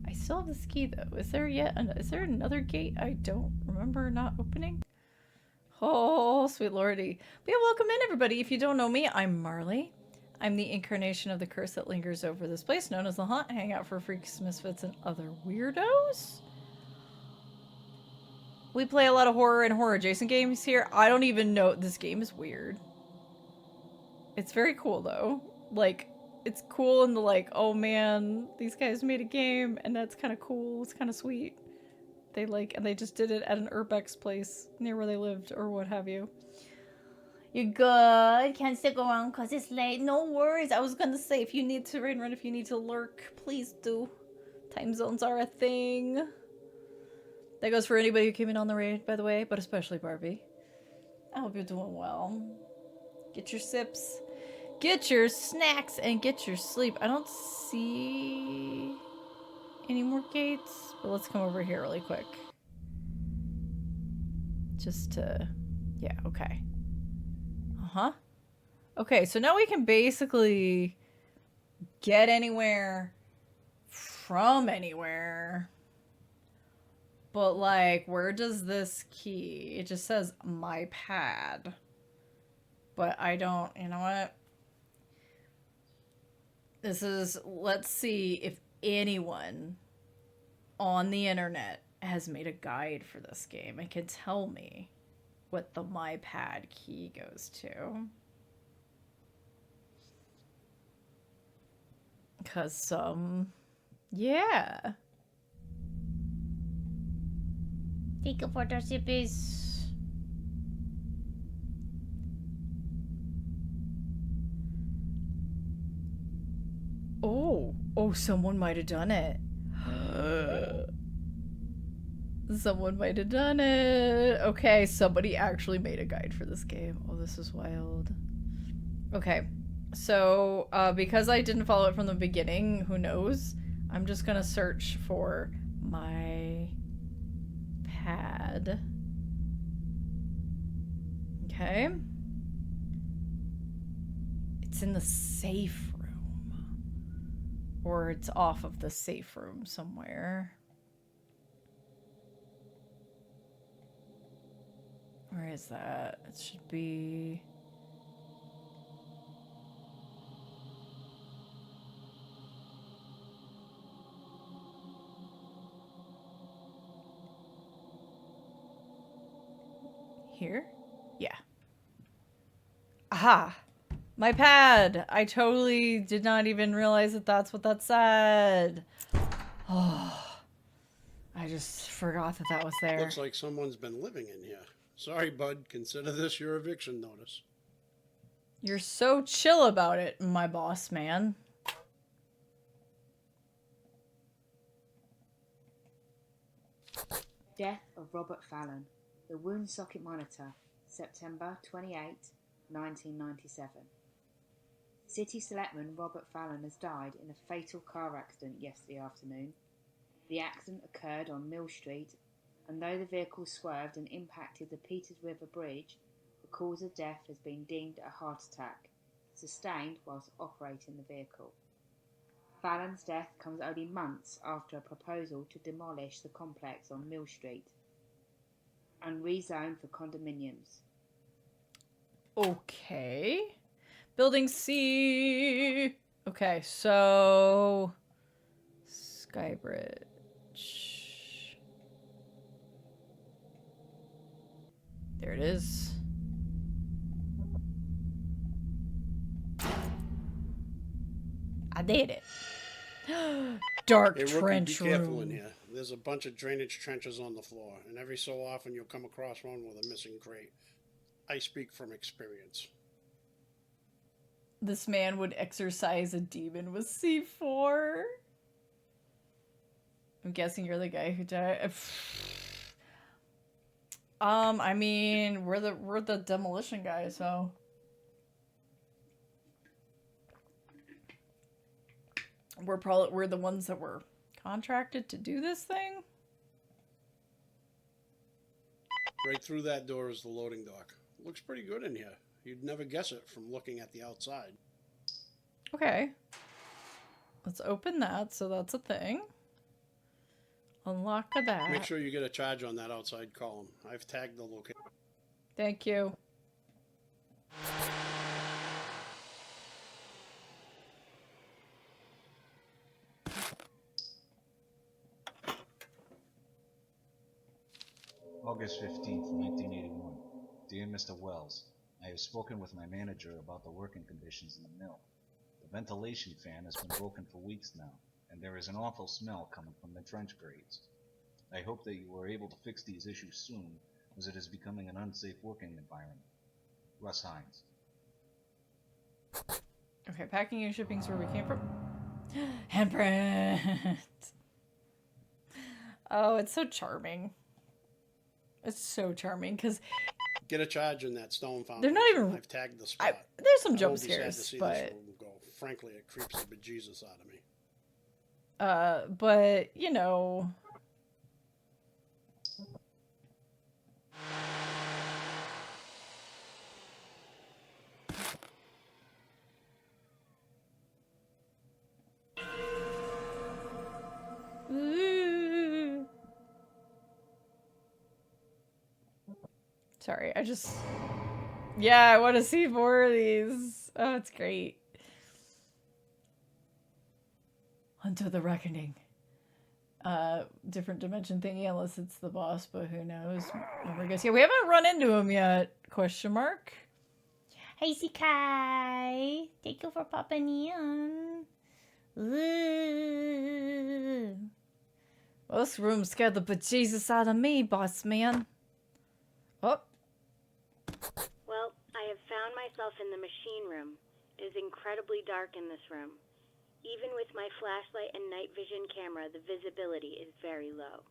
I still have this key, though. Is there another gate I don't remember not opening? Oh, sweet lordy. But yeah, welcome in, everybody. If you don't know me, I'm Marley. I'm the incarnation of the curse that lingers over this place, known as the Haunt, hangout for freaks, misfits, and other weirdos. We play a lot of horror and horror-adjacent games here. I don't even know. This game is weird. It's very cool, though. Like, it's cool in the, like, oh man, these guys made a game, and that's kind of cool. It's kind of sweet. They just did it at an Urbex place near where they lived, or what have you. You good? Can't stick around because it's late. No worries. I was gonna say, if you need to raid run, if you need to lurk, please do. Time zones are a thing. That goes for anybody who came in on the raid, by the way, but especially Barbie. I hope you're doing well. Get your sips, get your snacks, and get your sleep. I don't see any more gates, but let's come over here really quick. Just to... yeah, okay. Uh-huh. Okay, so now we can basically get anywhere from anywhere. But, like, where does this key... it just says my pad. But I don't... you know what? This is... let's see if anyone on the internet has made a guide for this game and can tell me what the my pad key goes to. Because, yeah. Take a photo, please. Oh, someone might have done it. Someone might have done it. Okay, somebody actually made a guide for this game. Oh, this is wild. Okay, so because I didn't follow it from the beginning, who knows? I'm just gonna search for my pad. Okay. It's in the safe room. Or it's off of the safe room somewhere. Where is that? It should be... Here? Yeah. Aha! My pad! I totally did not even realize that that's what that said. Oh, I just forgot that that was there. Looks like someone's been living in here. Sorry, bud. Consider this your eviction notice. You're so chill about it, my boss man. Death of Robert Fallon, the Wound Socket Monitor, September 28, 1997. City Selectman Robert Fallon has died in a fatal car accident yesterday afternoon. The accident occurred on Mill Street, and though the vehicle swerved and impacted the Peters River Bridge, the cause of death has been deemed a heart attack, sustained whilst operating the vehicle. Fallon's death comes only months after a proposal to demolish the complex on Mill Street and rezone for condominiums. Okay. Building C. Okay, so... Skybridge. There it is. I did it. Dark Hey, rookie, trench be careful room. in here. There's a bunch of drainage trenches on the floor, and every so often you'll come across one with a missing crate. I speak from experience. This man would exorcise a demon with C4. I'm guessing you're the guy who died. I mean, we're the demolition guys, so we're the ones that were contracted to do this thing. Right through that door is the loading dock. Looks pretty good in here. You'd never guess it from looking at the outside. Okay. Let's open that, so that's a thing. Unlock that. Make sure you get a charge on that outside column. I've tagged the location. Thank you. August 15th, 1981. Dear Mr. Wells, I have spoken with my manager about the working conditions in the mill. The ventilation fan has been broken for weeks now, and there is an awful smell coming from the trench grades. I hope that you are able to fix these issues soon, as it is becoming an unsafe working environment. Russ Hines. Okay, packing and shipping's where we came from. Handprint! Oh, it's so charming. It's so charming, because... Get a charge in that stone fountain. They're not even... I've tagged the spot. There's some I jump won't be sad to scares, see but... this room go. Frankly, it creeps the bejesus out of me. But, you know... Ooh. Sorry, I just... Yeah, I want to see more of these. Oh, it's great. Unto the reckoning. different dimension thingy unless it's the boss, but who knows? Nobody goes, yeah, we haven't run into him yet, question mark. Hey, Sikai! Thank you for popping in. Ooh. Well, this room scared the bejesus out of me, boss man. Oh. Well, I have found myself in the machine room. It is incredibly dark in this room. Even with my flashlight and night vision camera, the visibility is very low.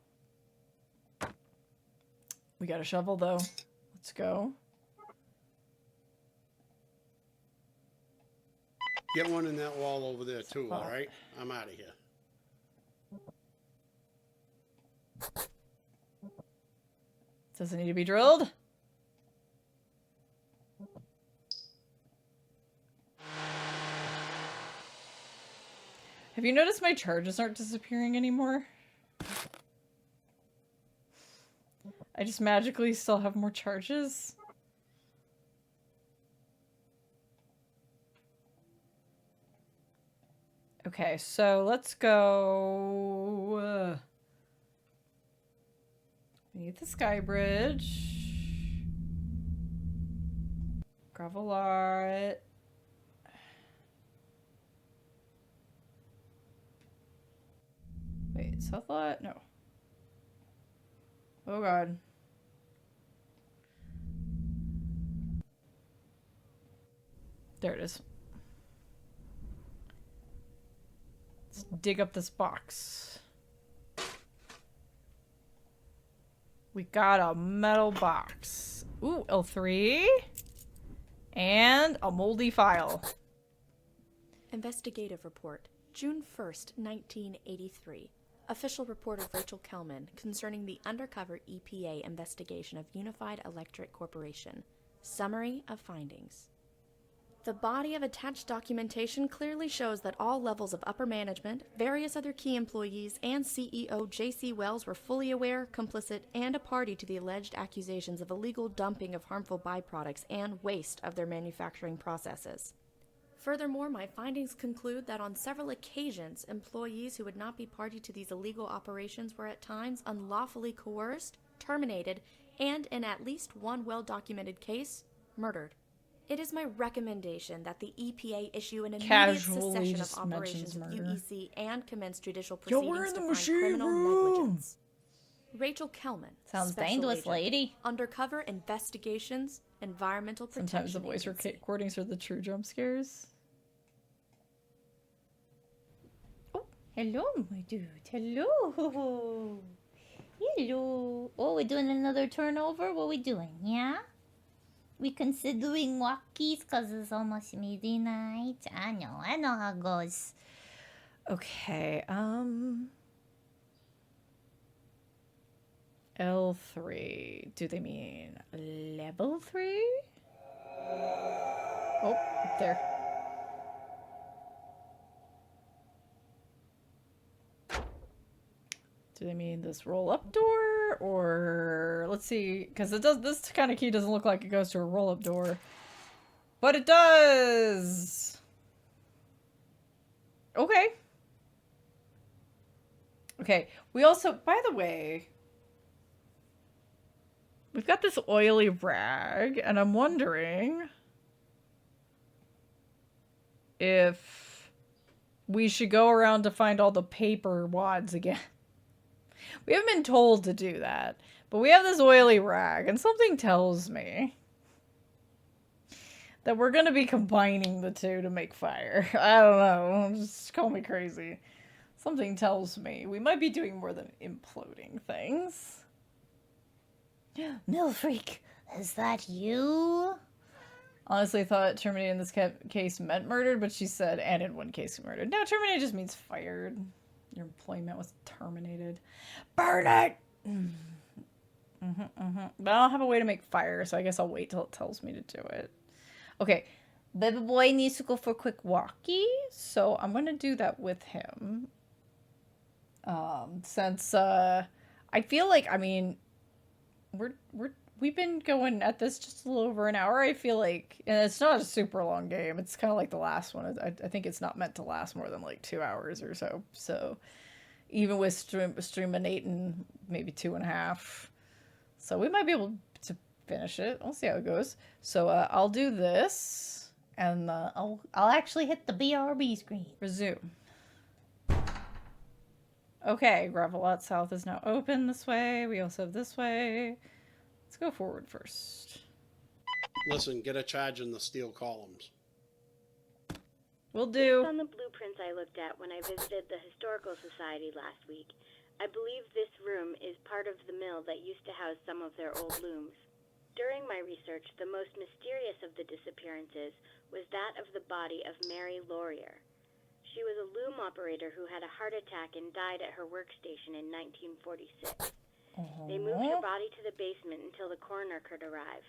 We got a shovel, though. Let's go. Get one in that wall over there, too, all right? I'm out of here. Doesn't need to be drilled. Have you noticed my charges aren't disappearing anymore? I just magically still have more charges. Okay, so let's go... we need the sky bridge. Gravel art. Wait, South lot? No. Oh god. There it is. Let's dig up this box. We got a metal box. Ooh, L3. And a moldy file. Investigative report, June 1st, 1983. Official report of Rachel Kelman concerning the undercover EPA investigation of Unified Electric Corporation. Summary of findings. The body of attached documentation clearly shows that all levels of upper management, various other key employees, and CEO J.C. Wells were fully aware, complicit, and a party to the alleged accusations of illegal dumping of harmful byproducts and waste of their manufacturing processes. Furthermore, my findings conclude that on several occasions, employees who would not be party to these illegal operations were at times unlawfully coerced, terminated, and, in at least one well-documented case, murdered. It is my recommendation that the EPA issue an immediate cessation of operations of UEC and commence judicial proceedings to find criminal negligence. Rachel Kelman. Sounds Special dangerous, Agent, lady. Undercover Investigations, Environmental Protection Sometimes the voice Agency. recordings are the true jump scares. Oh, hello, my dude. Hello. Hello. Oh, we're doing another turnover? What are we doing? Yeah? We considering walkies because it's almost midnight. I know how it goes. Okay, L3. Do they mean level 3? Oh, up there. Do they mean this roll-up door? Or let's see, because it does, this kind of key doesn't look like it goes to a roll-up door. But it does! Okay. Okay, we also, by the way, we've got this oily rag, and I'm wondering if we should go around to find all the paper wads again. We haven't been told to do that, but we have this oily rag, and something tells me that we're going to be combining the two to make fire. I don't know, just call me crazy. Something tells me we might be doing more than imploding things. Mill Freak, is that you? Honestly, I thought terminated in this case meant murdered, but she said, and in one case murdered. No, terminated just means fired. Your employment was terminated. Burn it! But I don't have a way to make fire, so I guess I'll wait till it tells me to do it. Okay, baby boy needs to go for a quick walkie, so I'm gonna do that with him. Since I feel like, I mean, we've been going at this just a little over an hour. I feel like, and it's not a super long game. It's kind of like the last one. I think it's not meant to last more than like 2 hours or so. So, even with streamating maybe 2.5. So we might be able to finish it. We'll see how it goes. So I'll do this, and I'll actually hit the BRB screen. Resume. Okay, Gravelot South is now open this way. We also have this way. Let's go forward first. Listen, get a charge in the steel columns. Will do. Based on the blueprints I looked at when I visited the Historical Society last week, I believe this room is part of the mill that used to house some of their old looms. During my research, the most mysterious of the disappearances was that of the body of Mary Laurier. She was a loom operator who had a heart attack and died at her workstation in 1946. They moved her body to the basement until the coroner could arrive,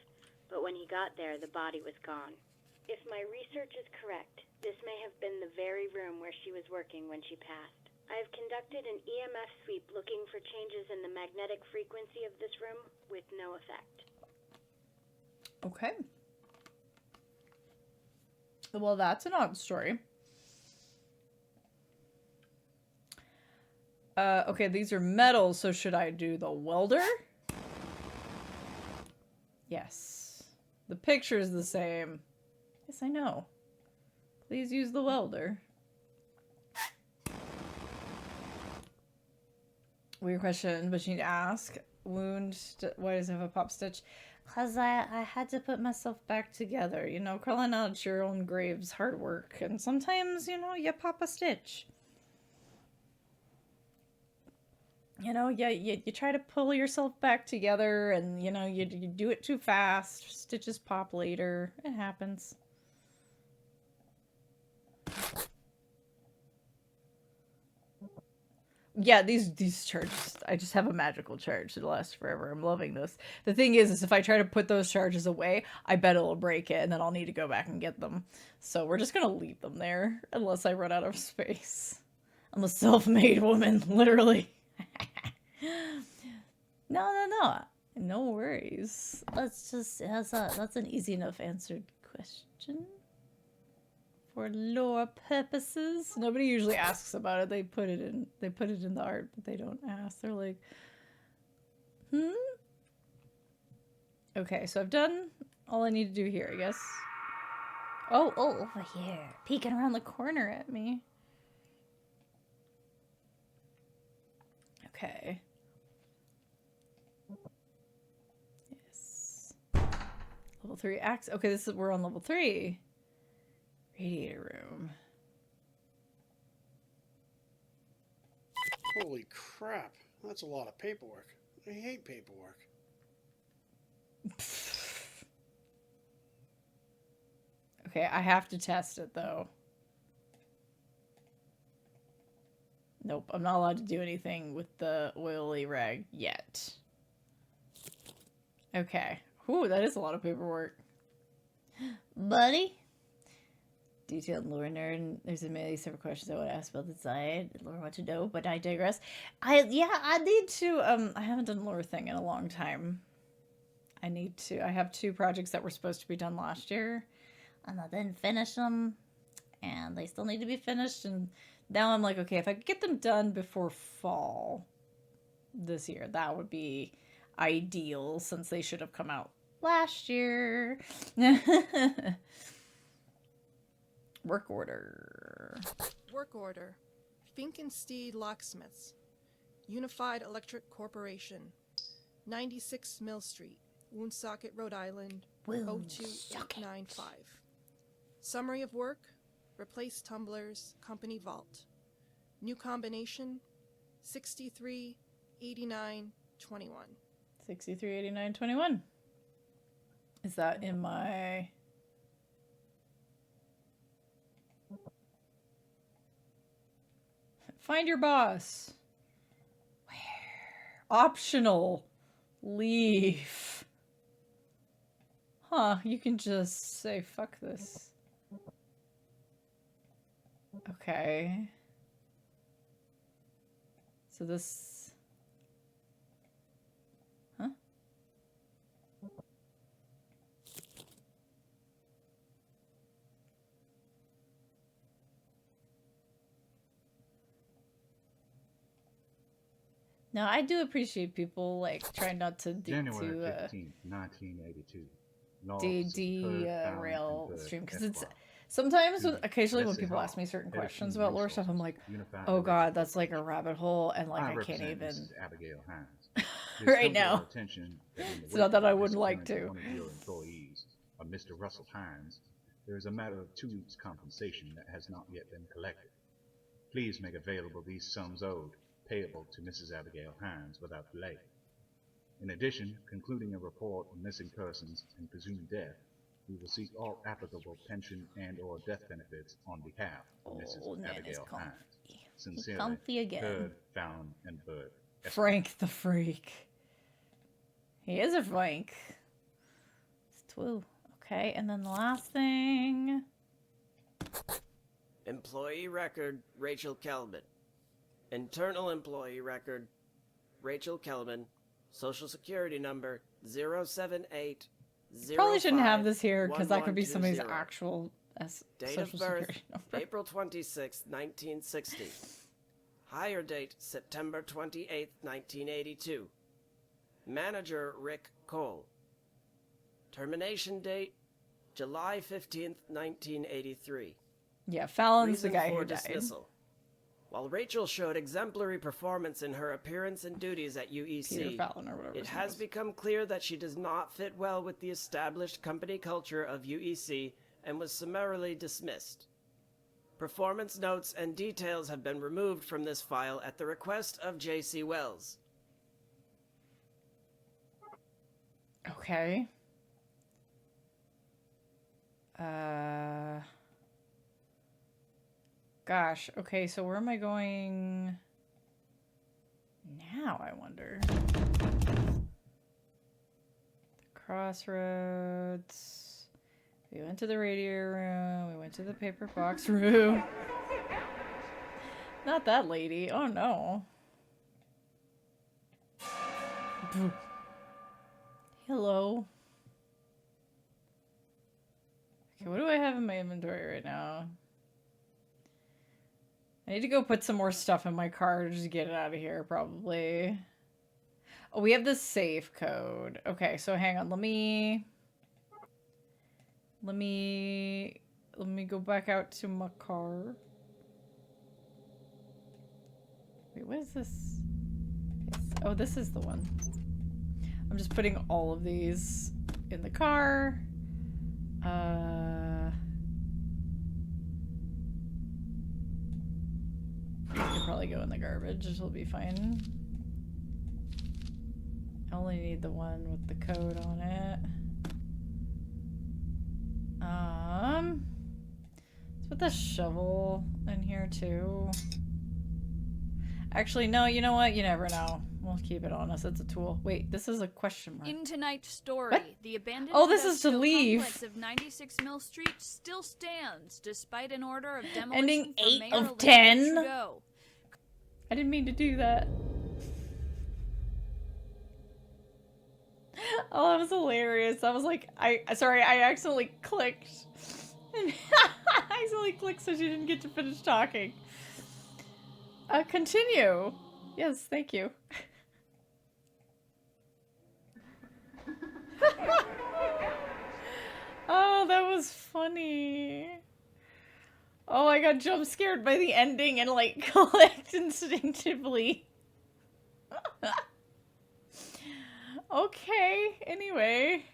but when he got there, the body was gone. If my research is correct, this may have been the very room where she was working when she passed. I have conducted an EMF sweep looking for changes in the magnetic frequency of this room with no effect. Okay. Well, that's an odd story. Okay, these are metals, so should I do the welder? Yes. The picture is the same. Yes, I know. Please use the welder. Weird question, but you need to ask. Wound, why does it have a pop stitch? Because I had to put myself back together. You know, crawling out your own grave's hard work. And sometimes, you know, you pop a stitch. You know, you try to pull yourself back together and, you know, you do it too fast. Stitches pop later. It happens. Yeah, these charges, I just have a magical charge that lasts forever. I'm loving this. The thing is if I try to put those charges away, I bet it'll break it, and then I'll need to go back and get them. So we're just gonna leave them there, unless I run out of space. I'm a self-made woman, literally. No. No worries. Let's just, that's an easy enough answered question. For lore purposes. Nobody usually asks about it. They put it in the art, but they don't ask. They're like, Okay, so I've done all I need to do here, I guess. Oh, over here. Peeking around the corner at me. Okay. Yes. Level 3 axe. Okay, we're on level 3. Radiator room. Holy crap. That's a lot of paperwork. I hate paperwork. Okay, I have to test it though. Nope, I'm not allowed to do anything with the oily rag yet. Okay. Ooh, that is a lot of paperwork. Buddy? Detailed lore nerd. There's many several questions I want to ask about the design. Lore want to know, but I digress. I need to, I haven't done a lore thing in a long time. I have 2 projects that were supposed to be done last year, and I didn't finish them, and they still need to be finished, and now I'm like, okay, if I could get them done before fall this year, that would be ideal, since they should have come out last year. Work order. Work order. Finkensteed Locksmiths. Unified Electric Corporation. 96 Mill Street, Woonsocket, Rhode Island, 02895. Summary of work. Replace tumblers, company vault. New combination, 638921. 638921. Is that in my... Find your boss. Where? Optional. Leave. Huh, you can just say fuck this. Okay. So this... Huh? No, I do appreciate people like trying not to January 15th, 1982. derail stream because it's sometimes occasionally when people ask me certain questions about lore stuff, I'm like, oh god, that's like a rabbit hole, and like I can't even Abigail Hines. right now. It's not that I wouldn't like to. One of your employees, Mr. Russell Hines, there is a matter of 2 weeks' compensation that has not yet been collected. Please make available these sums owed, payable to Mrs. Abigail Hines without delay. In addition, concluding a report on missing persons and presumed death, we will seek all applicable pension and/or death benefits on behalf of Mrs. Abigail Hines. Sincerely, comfy again. Bird, Fallon, and Bird. Frank the Freak. He is a Frank. It's true. Okay, and then the last thing. Employee record, Rachel Kelman. Internal employee record, Rachel Kelman. Social security number 078 Probably shouldn't have this here because that could be somebody's actual date social of birth, security number. April 26, 1960. Hire date, September 28, 1982. Manager, Rick Cole. Termination date, July 15th, 1983. Yeah, Fallon's Reason the guy for who died. dismissal. While Rachel showed exemplary performance in her appearance and duties at Peter UEC, Fallon or whatever it his name has is. become clear that she does not fit well with the established company culture of UEC and was summarily dismissed. Performance notes and details have been removed from this file at the request of J.C. Wells. Okay. Gosh. Okay, so where am I going now, I wonder? The crossroads. We went to the radio room. We went to the paper box room. Not that lady. Oh, no. Hello. Okay, what do I have in my inventory right now? I need to go put some more stuff in my car to just get it out of here, probably. Oh, we have the safe code. Okay, so hang on. Let me go back out to my car. Wait, what is this? Oh, this is the one. I'm just putting all of these in the car. These could probably go in the garbage. It'll be fine. I only need the one with the code on it. Let's put the shovel in here too. Actually, no, you know what? You never know. We'll keep it on us. It's a tool. Wait, this is a question mark. In tonight's story, What? the abandoned Oh, this is to industrial leave. complex of 96 Mill Street still stands, despite an order of demolition Ending from 8 Mayor of Elizabeth 10? Trudeau. I didn't mean to do that. Oh, that was hilarious. I was like, sorry, I accidentally clicked. I accidentally clicked so she didn't get to finish talking. Continue. Yes, thank you. Oh, that was funny. Oh, I got jump scared by the ending and like clicked instinctively. Okay, anyway.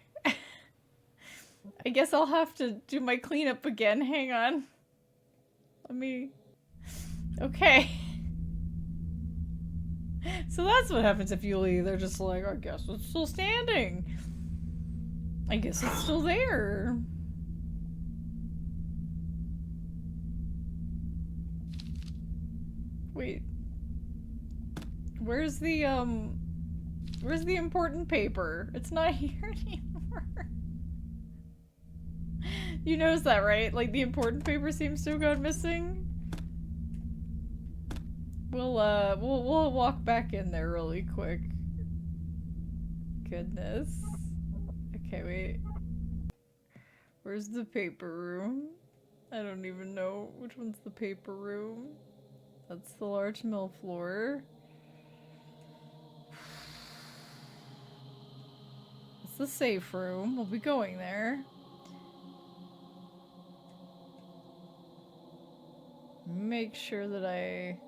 I guess I'll have to do my cleanup again. Hang on. Let me... Okay. So that's what happens if you leave. They're just like, I guess it's still standing. I guess it's still there. Wait. Where's the important paper? It's not here anymore. You notice that, right? Like, the important paper seems to have gone missing. We'll walk back in there really quick. Goodness. Okay, wait. Where's the paper room? I don't even know which one's the paper room. That's the large mill floor. the safe room. We'll be going there. Make sure that I...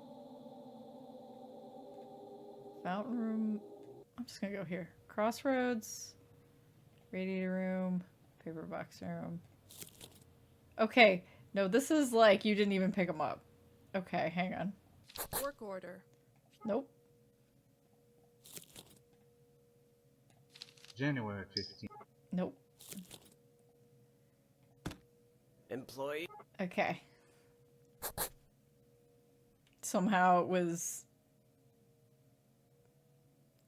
Fountain room. I'm just gonna go here. Crossroads. Radiator room. Paper box room. Okay. No, this is like you didn't even pick them up. Okay, hang on. Work order. Nope. January 15th. Nope. Employee. Okay. Somehow it was...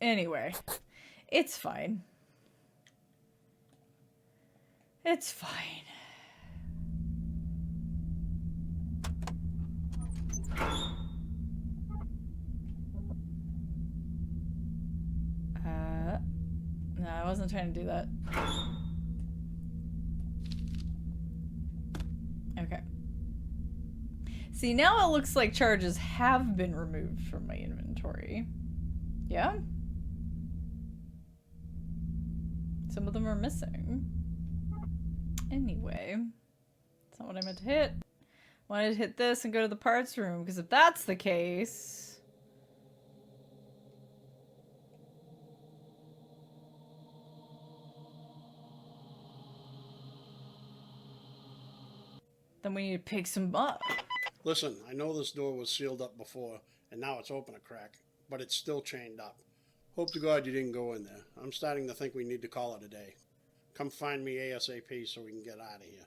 Anyway. It's fine. It's fine. No, I wasn't trying to do that. Okay. See, now it looks like charges have been removed from my inventory. Yeah? Some of them are missing. Anyway. That's not what I meant to hit. I wanted to hit this and go to the parts room, because if that's the case... then we need to pick some up. Listen, I know this door was sealed up before, and now it's open a crack, but it's still chained up. Hope to God you didn't go in there. I'm starting to think we need to call it a day. Come find me ASAP so we can get out of here.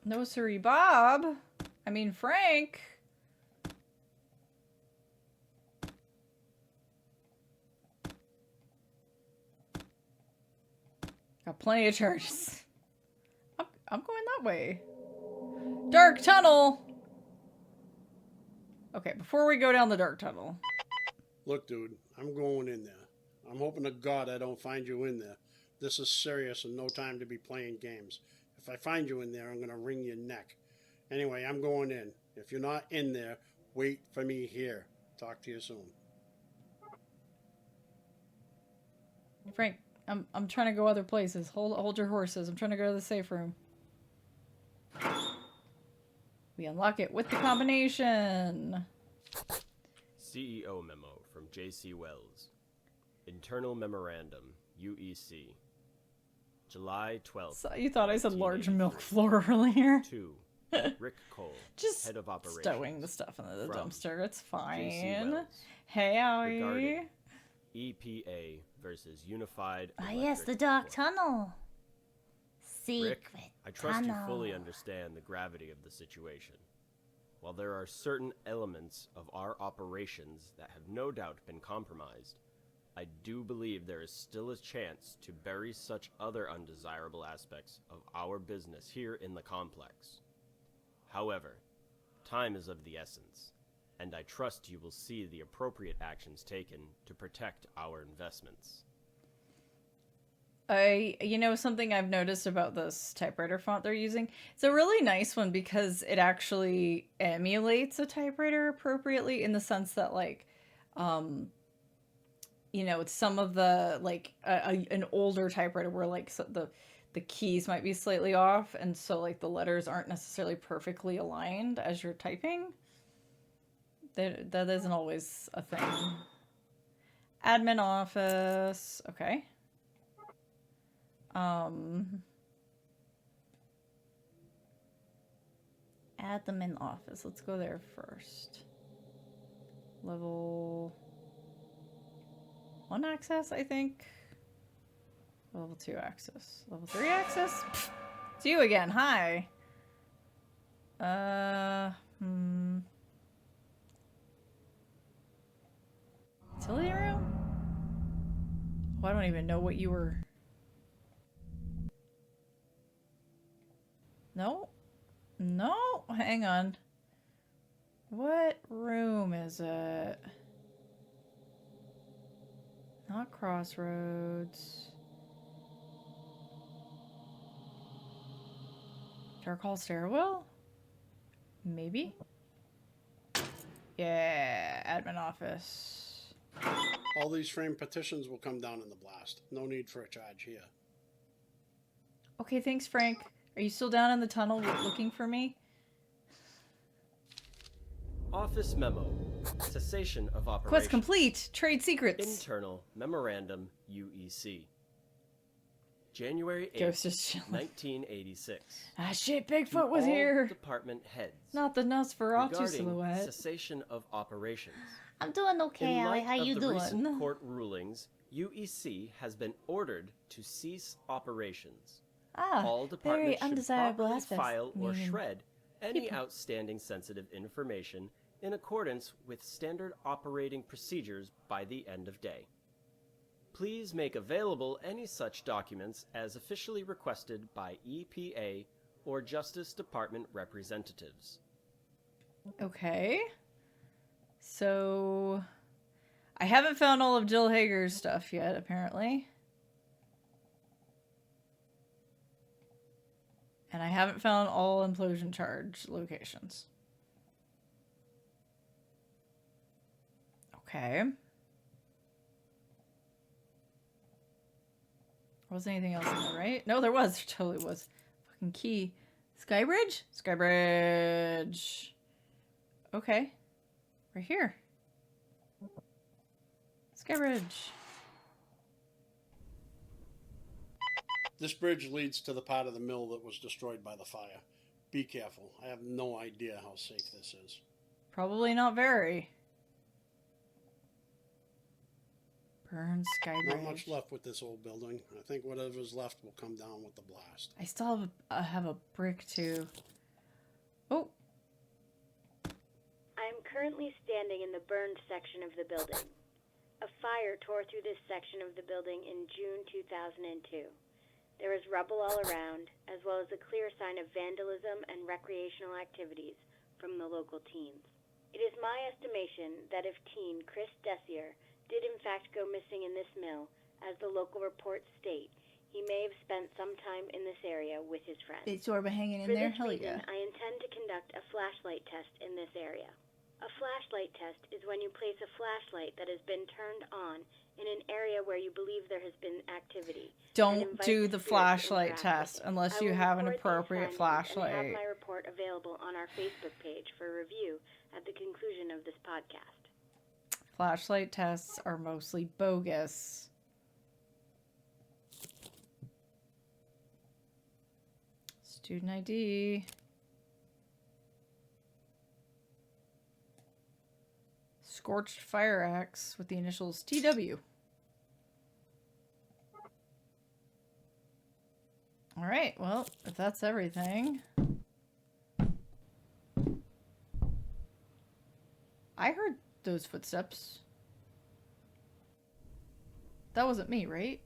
No siree, Bob. I mean, Frank. Got plenty of charges. I'm going that way. Dark tunnel! Okay, before we go down the dark tunnel. Look, dude, I'm going in there. I'm hoping to God I don't find you in there. This is serious and no time to be playing games. If I find you in there, I'm going to wring your neck. Anyway, I'm going in. If you're not in there, wait for me here. Talk to you soon. Frank, I'm trying to go other places. Hold your horses. I'm trying to go to the safe room. We unlock it with the combination. CEO memo from J.C. Wells. Internal memorandum, UEC. July 12th. So you thought I said large milk floor earlier. 2. Rick Cole, Just head of operations. stowing the stuff into the From dumpster. It's J.C. fine. Wells. Hey, Howie. Regarding EPA versus Unified Ah, yes, the Electric dark Corp. tunnel. Secret Rick, I trust you tunnel. fully understand the gravity of the situation. While there are certain elements of our operations that have no doubt been compromised, I do believe there is still a chance to bury such other undesirable aspects of our business here in the complex. However, time is of the essence, and I trust you will see the appropriate actions taken to protect our investments. You know, something I've noticed about this typewriter font they're using, it's a really nice one because it actually emulates a typewriter appropriately in the sense that, like, you know, it's some of the, like, an older typewriter where, like, so the keys might be slightly off, and so, like, the letters aren't necessarily perfectly aligned as you're typing. That isn't always a thing. Admin office. Okay. Admin office. Let's go there first. Level 1 access, I think. Level 2 access. Level 3 access? Pfft, it's you again. Hi. Utility room? Oh, I don't even know what you were... No? No? Hang on. What room is it? Not Crossroads. Dark Hall Stairwell? Maybe? Yeah, admin office. All these framed petitions will come down in the blast. No need for a charge here. Okay, thanks, Frank. Are you still down in the tunnel looking for me? Office memo. Cessation of operations. Quest complete. Trade secrets. Internal memorandum UEC. January 8th, Ghost is chilling. 1986. Ah, shit, Bigfoot To was all here. Department heads. Not the Nosferatu Regarding silhouette. cessation of operations. I'm doing okay, In Allie. light How of you the doing? recent court rulings, UEC has been ordered to cease operations. Ah, All very departments should undesirable properly aspects. file or meaning shred any people. outstanding sensitive information in accordance with standard operating procedures by the end of day. Please make available any such documents as officially requested by EPA or Justice Department representatives. Okay. So, I haven't found all of Jill Hager's stuff yet, apparently. And I haven't found all implosion charge locations. Okay. Wasn't anything else in there, right? No, there was. There totally was. Fucking key. Skybridge? Skybridge. Okay. Right here. Skybridge. This bridge leads to the part of the mill that was destroyed by the fire. Be careful. I have no idea how safe this is. Probably not very. Burn Skybridge. Not much left with this old building. I think whatever's left will come down with the blast. I still have a brick too. Oh. I am currently standing in the burned section of the building. A fire tore through this section of the building in June 2002. There is rubble all around, as well as a clear sign of vandalism and recreational activities from the local teens. It is my estimation that if teen Chris Dessier did in fact go missing in this mill, as the local reports state, he may have spent some time in this area with his friends. Big Sorba hanging in For there? this Hell reason, yeah. I intend to conduct a flashlight test in this area. A flashlight test is when you place a flashlight that has been turned on in an area where you believe there has been activity. Don't do the flashlight test unless you have an appropriate And flashlight. have my report available on our Facebook page for review at the conclusion of this podcast. Flashlight tests are mostly bogus. Student ID. Scorched fire axe with the initials TW. Alright, well, if that's everything. I heard those footsteps. That wasn't me, right?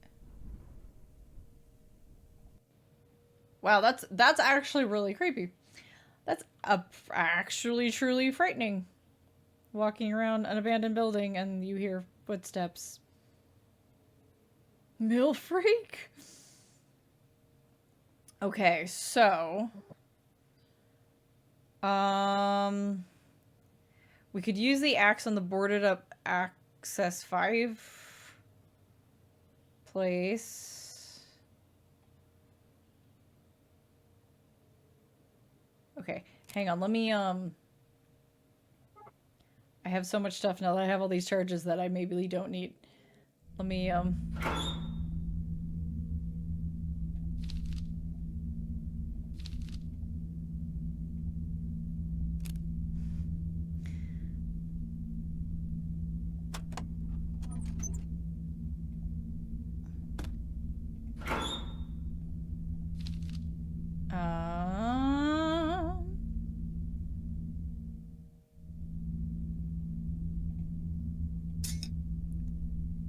Wow, that's actually really creepy. That's actually truly frightening. Walking around an abandoned building and you hear footsteps. Mill freak? Okay, so we could use the axe on the boarded up access 5 place. Okay, hang on, let me I have so much stuff now that I have all these charges that I maybe don't need. Let me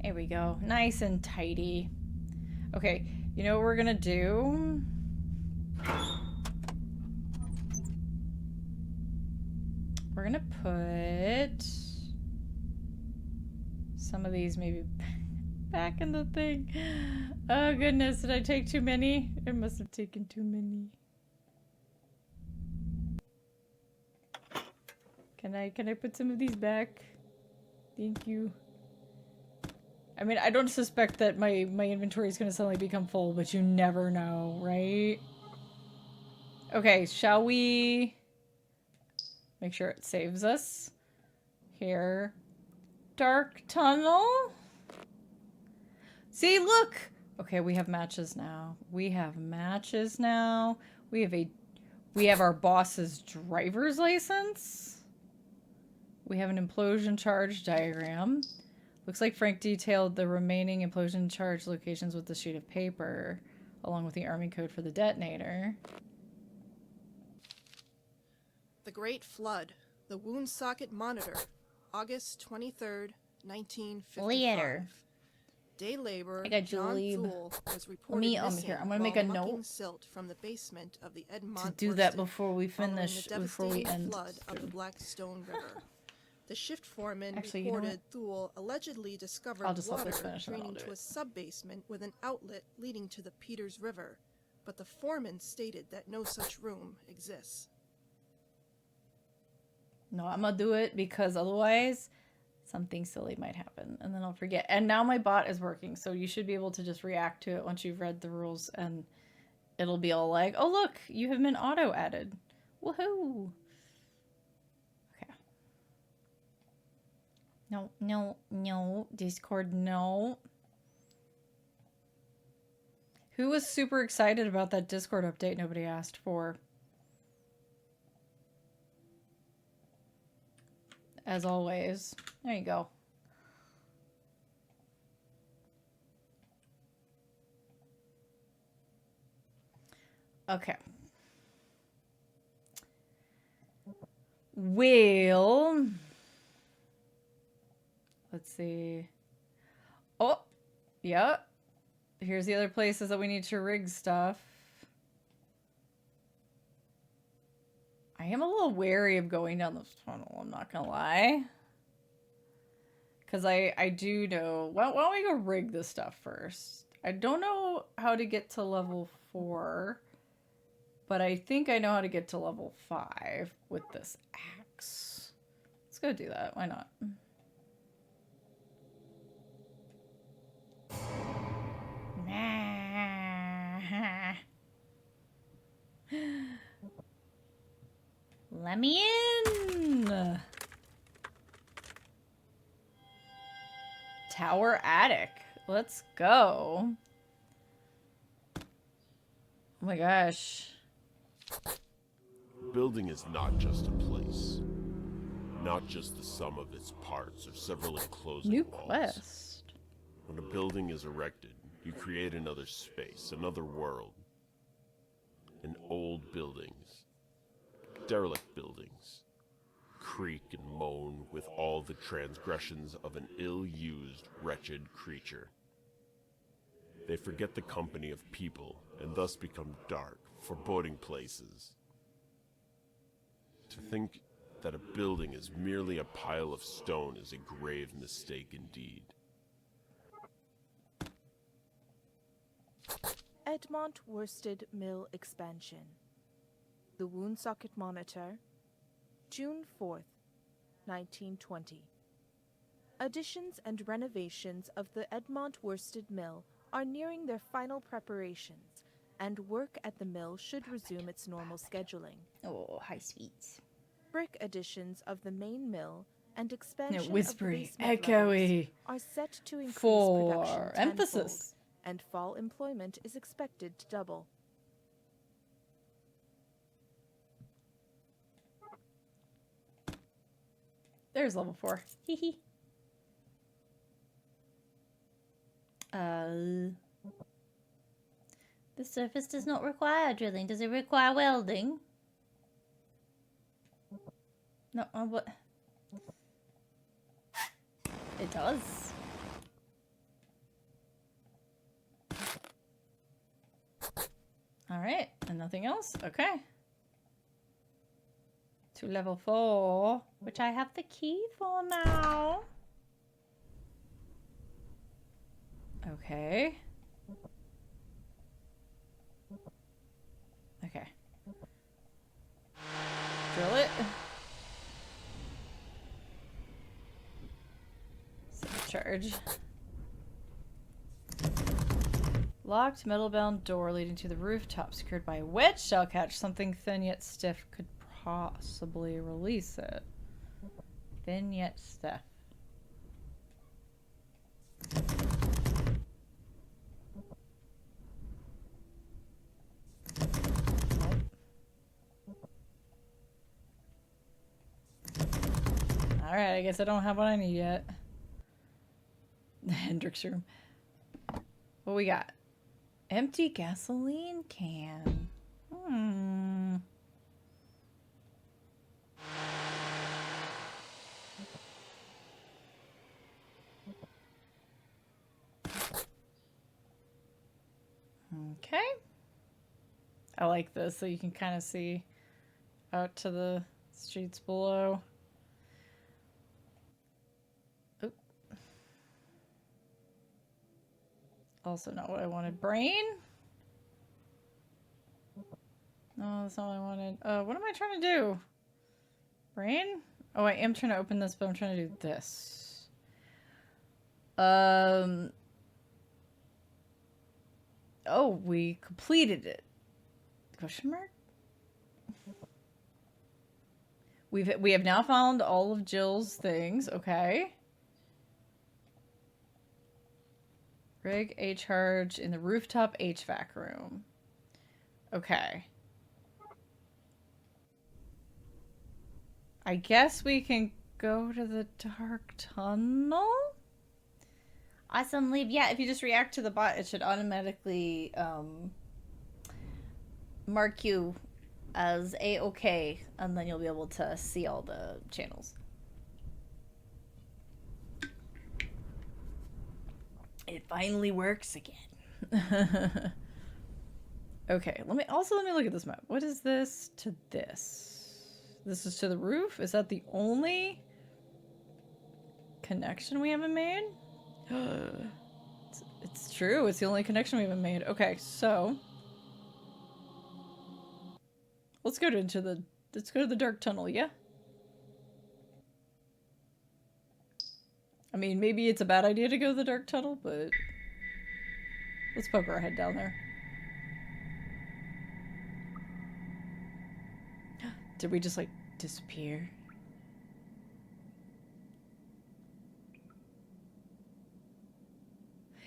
there we go. Nice and tidy. Okay, you know what we're gonna do? We're gonna put some of these maybe back in the thing. Oh goodness, did I take too many? I must have taken too many. Can I put some of these back? Thank you. I mean, I don't suspect that my inventory is going to suddenly become full, but you never know, right? Okay, shall we make sure it saves us? Here. Dark tunnel? See, look! Okay, we have matches now. We have matches now. We have our boss's driver's license. We have an implosion charge diagram. Looks like Frank detailed the remaining implosion charge locations with the sheet of paper, along with the army code for the detonator. The Great Flood. The Wound Socket Monitor. August 23rd, 1955. Later. Day laborer I got John Julie. Thule was reported missing here. I'm gonna while make a mucking note silt from the basement of the Edmont to do that Worsted before we following finish, the before we devastating end. flood of the Blackstone River. The shift foreman Actually, you know reported Thule allegedly discovered I'll just let water this finish and then I'll draining do to a it. sub-basement with an outlet leading to the Peters River, but the foreman stated that no such room exists. No, I'm gonna do it because otherwise something silly might happen and then I'll forget. And now my bot is working, so you should be able to just react to it once you've read the rules and it'll be all like, oh look, you have been auto added. Woohoo! Okay. No, no, no. Discord, no. Who was super excited about that Discord update nobody asked for? As always. There you go. Okay. Well, let's see. Oh, yeah. Here's the other places that we need to rig stuff. I am a little wary of going down this tunnel, I'm not gonna lie. Because I do know... Why don't we go rig this stuff first? I don't know how to get to level 4. But I think I know how to get to level 5 with this axe. Let's go do that. Why not? Let me in! Tower attic. Let's go. Oh my gosh. Building is not just a place. Not just the sum of its parts or several enclosing New walls. quest. When a building is erected, you create another space, another world. And old buildings, derelict buildings, creak and moan with all the transgressions of an ill-used, wretched creature. They forget the company of people and thus become dark, foreboding places. To think that a building is merely a pile of stone is a grave mistake indeed. Edmont Worsted Mill Expansion. The Woonsocket Monitor, June 4th, 1920. Additions and renovations of the Edmont Worsted Mill are nearing their final preparations, and work at the mill should resume its normal scheduling. Oh, hi, sweets. Brick additions of the main mill and expansion of the Whispery, basement echoey. levels are set to increase For production emphasis. tenfold, and fall employment is expected to double. There's level 4. Hee hee. The surface does not require drilling. Does it require welding? No, what? It does. Alright, and nothing else? Okay. To level 4, which I have the key for now. Okay. Okay. Drill it. Save charge. Locked metal-bound door leading to the rooftop, secured by a wedge shell catch. Something thin yet stiff could possibly release it. Thin yet stiff. Alright, I guess I don't have what I need yet. The Hendrix room. What we got? Empty gasoline can. Okay. I like this, so you can kind of see out to the streets below. Oop. Also not what I wanted. Brain? No, that's not what I wanted. What am I trying to do? Brain? Oh, I am trying to open this, but I'm trying to do this. Oh, we completed it. Question mark? We have now found all of Jill's things. Okay. Rig A charge in the rooftop HVAC room. Okay. I guess we can go to the dark tunnel? Awesome, leave. Yeah, if you just react to the bot, it should automatically mark you as A-OK, and then you'll be able to see all the channels. It finally works again. Okay, let me look at this map. What is this to this? This is to the roof? Is that the only connection we haven't made? It's true. It's the only connection we haven't made. Okay, so let's go to the dark tunnel, yeah? I mean, maybe it's a bad idea to go to the dark tunnel, but let's poke our head down there. Did we just, like, disappear?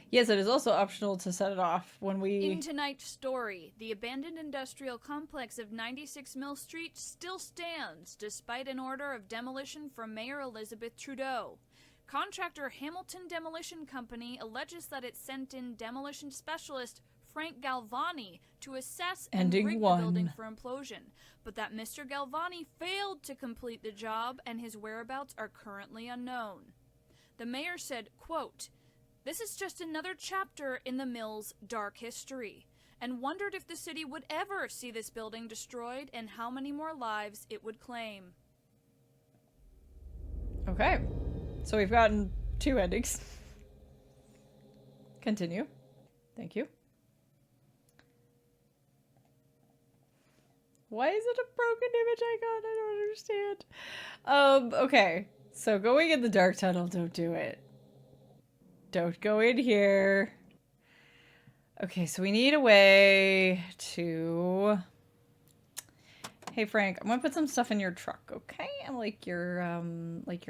Yes, it is also optional to set it off when we... In tonight's story, the abandoned industrial complex of 96 Mill Street still stands, despite an order of demolition from Mayor Elizabeth Trudeau. Contractor Hamilton Demolition Company alleges that it sent in demolition specialist Frank Galvani to assess and rig the building for implosion, but that Mr. Galvani failed to complete the job and his whereabouts are currently unknown. The mayor said, quote, "This is just another chapter in the mill's dark history," and wondered if the city would ever see this building destroyed and how many more lives it would claim. Okay. So we've gotten 2 endings. Continue. Thank you. Why is it a broken image icon? I don't understand. Okay. So going in the dark tunnel, don't do it. Don't go in here. Okay, so we need a way to... Hey Frank, I'm gonna put some stuff in your truck, okay? I like your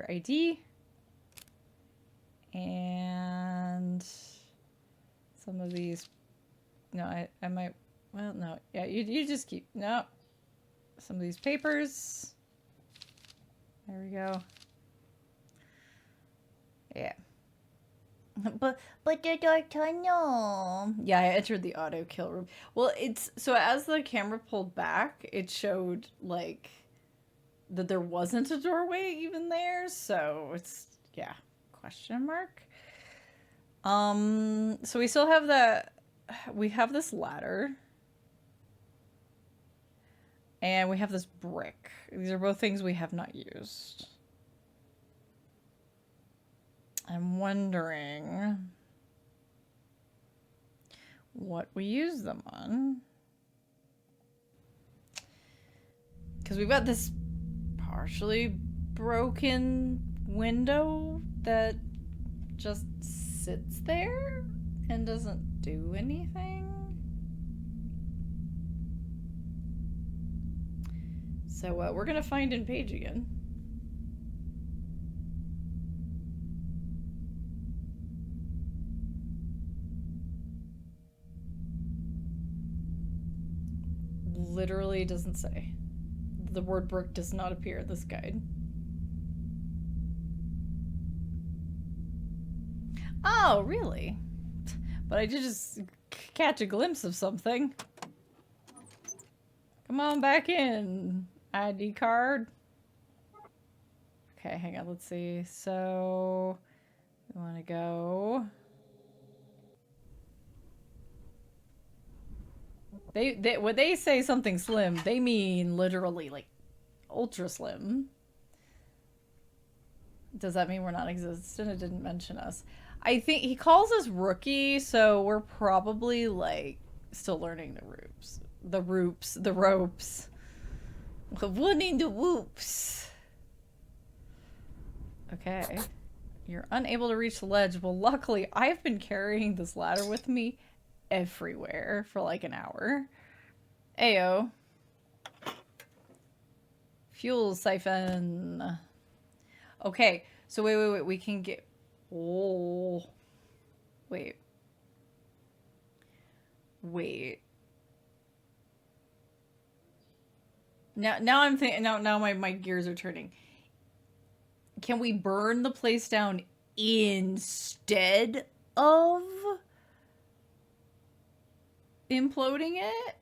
ID. And some of these... No, I might... Well, no. Yeah, you just keep... No. Some of these papers. There we go. Yeah. But the dark tunnel. Yeah, I entered the auto kill room. Well, it's... So as the camera pulled back, it showed, like, that there wasn't a doorway even there. So it's... Yeah. Question mark. So we still have that... We have this ladder. And we have this brick. These are both things we have not used. I'm wondering what we use them on. Because we've got this partially broken window that just sits there and doesn't do anything. So we're gonna find in Page again. Literally doesn't say. The word brook does not appear in this guide. Oh, really? But I did just catch a glimpse of something. Come on back in. ID card. Okay, hang on, let's see. So, we want to go... When they say something slim, they mean literally like ultra slim. Does that mean we're non-existent? It didn't mention us. I think he calls us rookie, so we're probably like still learning the ropes. The ropes. Learning the whoops. Okay. You're unable to reach the ledge. Well, luckily, I've been carrying this ladder with me everywhere for like an hour. Ayo. Fuel siphon. Okay, so wait. We can get... Oh. Wait. Now I'm thinking... Now my gears are turning. Can we burn the place down instead of imploding it?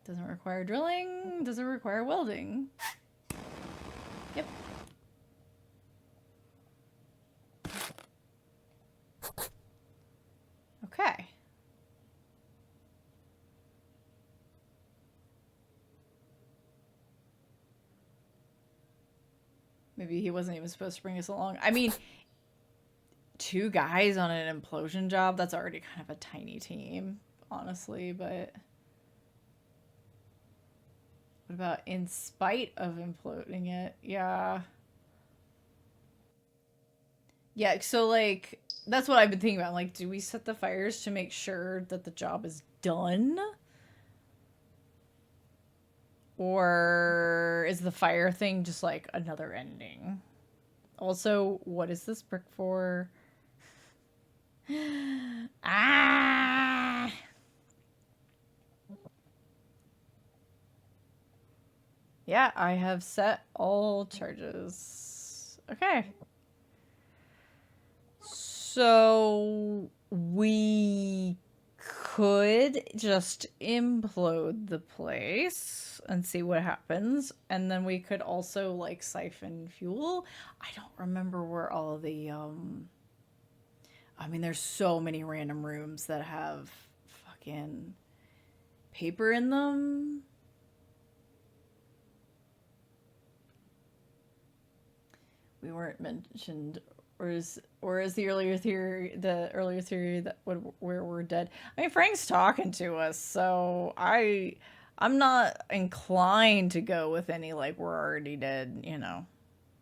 Doesn't require drilling, doesn't require welding. Yep. Okay. Maybe he wasn't even supposed to bring us along. I mean, 2 guys on an implosion job, that's already kind of a tiny team, honestly, but... What about in spite of imploding it? Yeah. Yeah, so, like, that's what I've been thinking about. Like, do we set the fires to make sure that the job is done? Or is the fire thing just, like, another ending? Also, what is this brick for? Ah! Yeah, I have set all charges. Okay. So we could just implode the place and see what happens. And then we could also like siphon fuel. I don't remember where all the I mean, there's so many random rooms that have fucking paper in them. We weren't mentioned, or is the earlier theory that where we're dead? I mean, Frank's talking to us, so I'm not inclined to go with any like we're already dead, you know,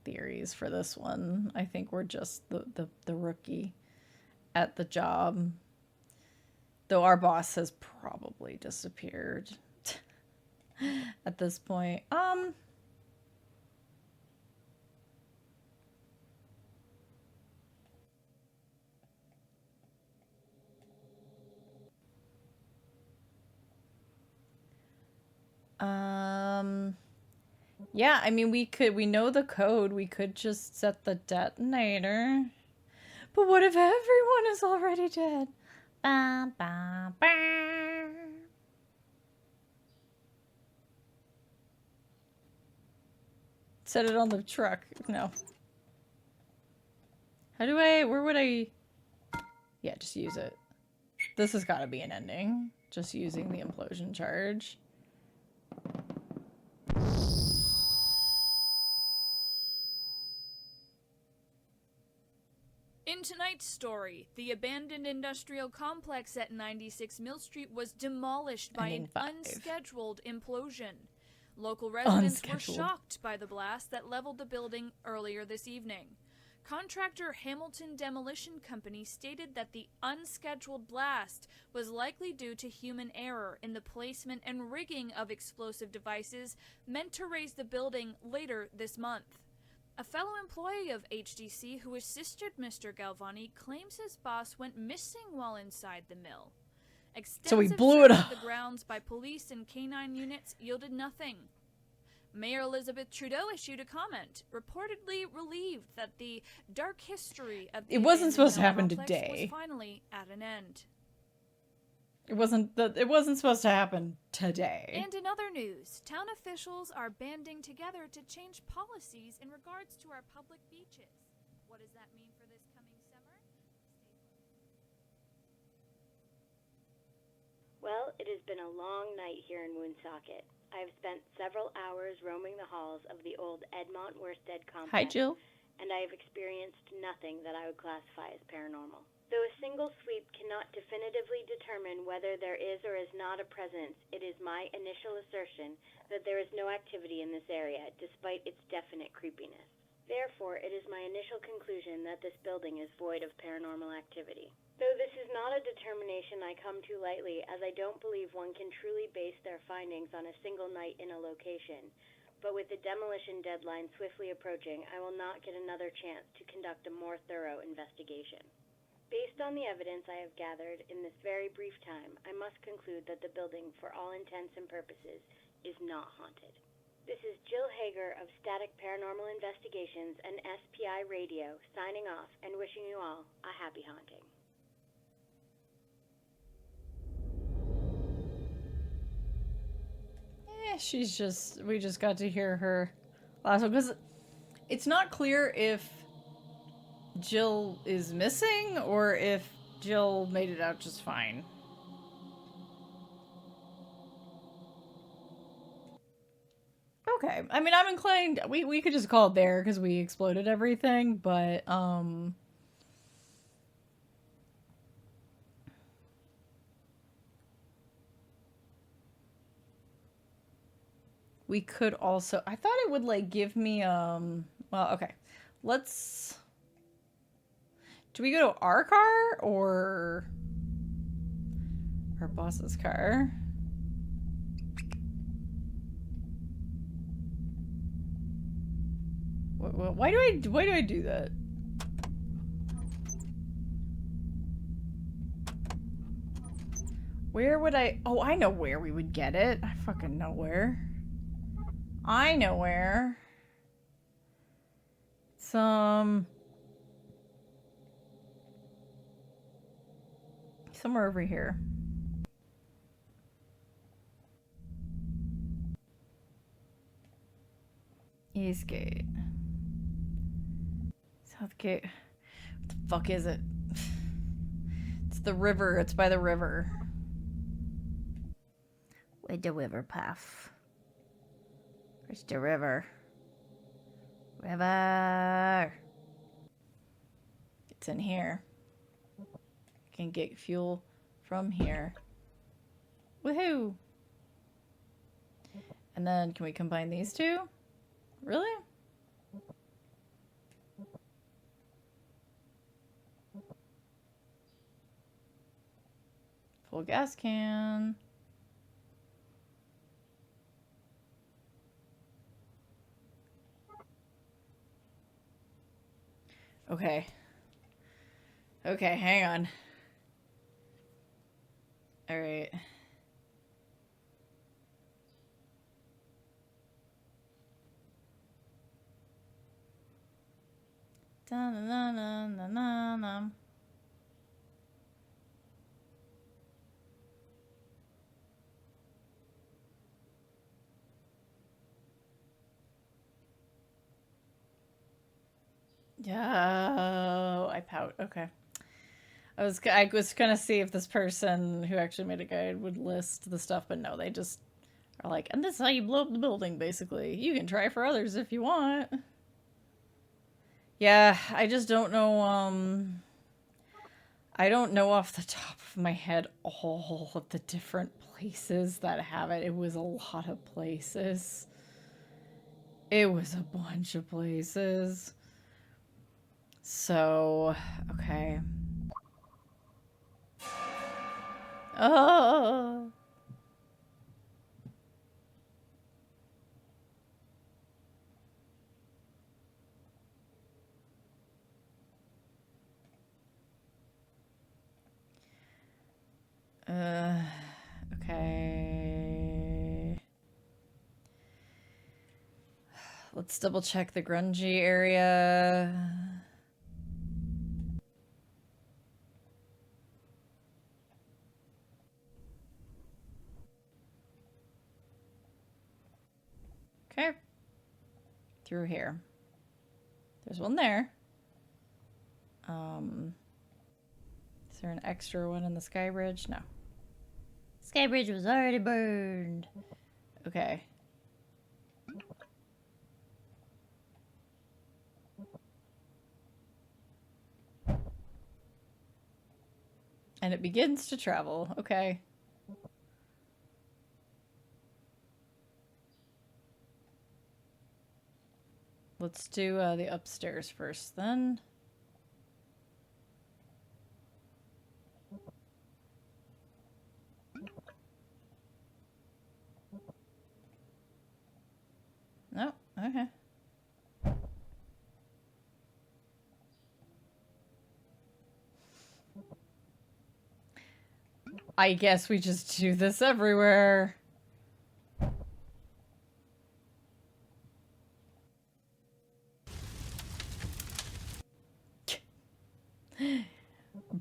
theories for this one. I think we're just the rookie at the job, though our boss has probably disappeared at this point. Yeah, I mean, we know the code. We could just set the detonator. But what if everyone is already dead? Ba, ba, ba. Set it on the truck. No. Where would I... Yeah, just use it. This has got to be an ending. Just using the implosion charge. In tonight's story, the abandoned industrial complex at 96 Mill Street was demolished by an unscheduled implosion. Local residents were shocked by the blast that leveled the building earlier this evening. Contractor Hamilton Demolition Company stated that the unscheduled blast was likely due to human error in the placement and rigging of explosive devices meant to raise the building later this month. A fellow employee of HDC who assisted Mr. Galvani claims his boss went missing while inside the mill. So we Extensive blew it search up. of the grounds by police and canine units yielded nothing. Mayor Elizabeth Trudeau issued a comment, reportedly relieved that the dark history of the It wasn't supposed to happen complex today. was finally at an end. It wasn't supposed to happen today. And in other news, town officials are banding together to change policies in regards to our public beaches. What does that mean for this coming summer? Well, it has been a long night here in Woonsocket. I have spent several hours roaming the halls of the old Edmont Worsted complex. Hi, Jill. And I have experienced nothing that I would classify as paranormal. Though a single sweep cannot definitively determine whether there is or is not a presence, it is my initial assertion that there is no activity in this area, despite its definite creepiness. Therefore, it is my initial conclusion that this building is void of paranormal activity. Though this is not a determination I come to lightly, as I don't believe one can truly base their findings on a single night in a location, but with the demolition deadline swiftly approaching, I will not get another chance to conduct a more thorough investigation. Based on the evidence I have gathered in this very brief time, I must conclude that the building, for all intents and purposes, is not haunted. This is Jill Hager of Static Paranormal Investigations and SPI Radio, signing off and wishing you all a happy haunting. We just got to hear her last one, because it's not clear if Jill is missing or if Jill made it out just fine. Okay, I mean, I'm inclined, we could just call it there because we exploded everything, but, we could also, I thought it would, like, give me, well, okay. Let's, do we go to our car or our boss's car? Why do I do that? Where would I, oh, I know where we would get it. I fucking know where. I know where. Somewhere over here. Eastgate. Southgate. What the fuck is it? It's the river. It's by the river. Where's the river path? Where's the river? River! It's in here. Can get fuel from here. Woohoo! And then can we combine these two? Really? Full gas can. Okay. Okay, hang on. All right. Da-na-na-na-na-na. Oh, I pout. Okay. I was gonna see if this person who actually made a guide would list the stuff, but no, they just are like, and this is how you blow up the building, basically. You can try for others if you want. Yeah, I just don't know, I don't know off the top of my head all of the different places that have it. It was a lot of places. It was a bunch of places. So, okay. Oh. Okay. Let's double check the grungy area. Okay. Through here. There's one there. Is there an extra one in the sky bridge? No. Sky bridge was already burned. Okay. And it begins to travel. Okay. Let's do the upstairs first then. No, okay. I guess we just do this everywhere.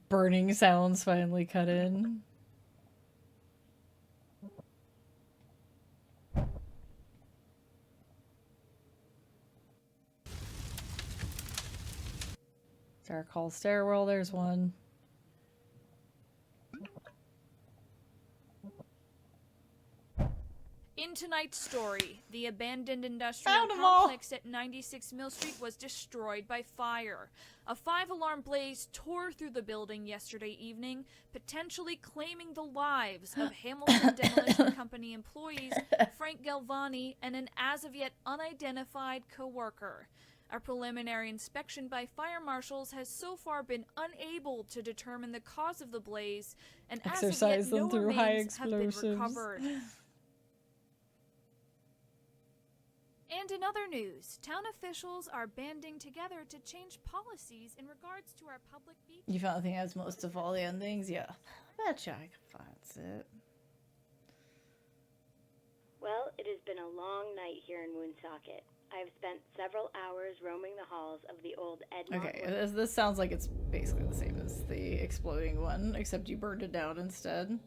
Burning sounds finally cut in. Dark Hall stairwell, there's one. In tonight's story, the abandoned industrial Found 'em all. complex at 96 Mill Street was destroyed by fire. A 5-alarm blaze tore through the building yesterday evening, potentially claiming the lives of Hamilton Demolition Company employees Frank Galvani and an as-of-yet unidentified co-worker. A preliminary inspection by fire marshals has so far been unable to determine the cause of the blaze, and as of yet, Exercise them no through high remains have been explosives. recovered. And in other news, town officials are banding together to change policies in regards to our public beaches. You found the thing that has most of all the endings? Yeah. I betcha I can find it. Well, it has been a long night here in Woonsocket. I have spent several hours roaming the halls of the old Edmont. Okay, this sounds like it's basically the same as the exploding one, except you burned it down instead.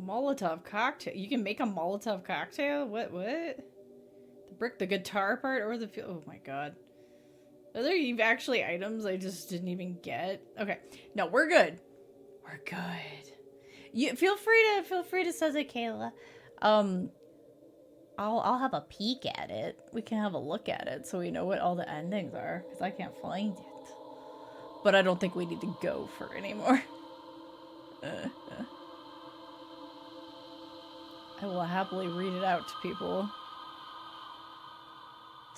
Molotov cocktail. You can make a Molotov cocktail? What? The brick, the guitar part, or the... Oh my god. Are there even actually items I just didn't even get? Okay. No, we're good. We're good. You feel free to say it, Kayla. I'll have a peek at it. We can have a look at it so we know what all the endings are, because I can't find it. But I don't think we need to go for it anymore. I will happily read it out to people.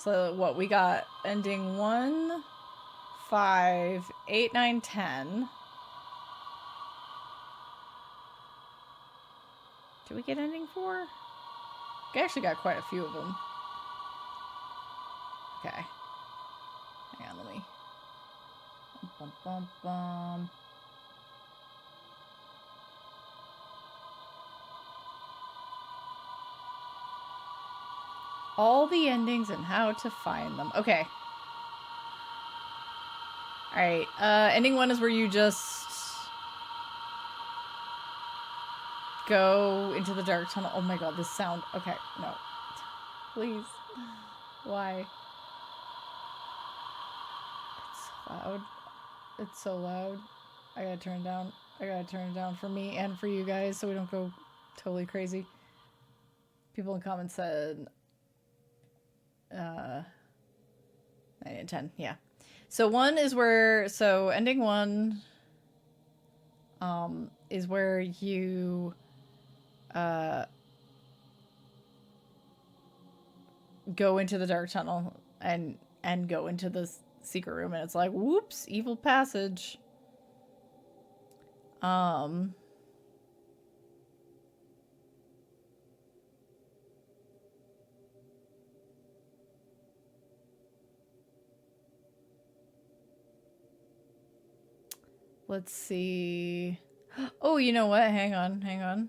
So what we got? Ending 1, 5, 8, 9, 10. Did we get ending 4? We actually got quite a few of them. Okay. Hang on, let me... Bum, bum, bum. All the endings and how to find them. Okay. Alright, ending 1 is where you just go into the dark tunnel. Oh my god, this sound. Okay, no. Please. Why? It's so loud. It's so loud. I gotta turn it down. I gotta turn it down for me and for you guys so we don't go totally crazy. People in comments said 9 and 10, yeah. So 1 is where, so ending 1 is where you go into the dark tunnel and go into the secret room, and it's like, whoops, evil passage. Let's see. Oh, you know what? Hang on.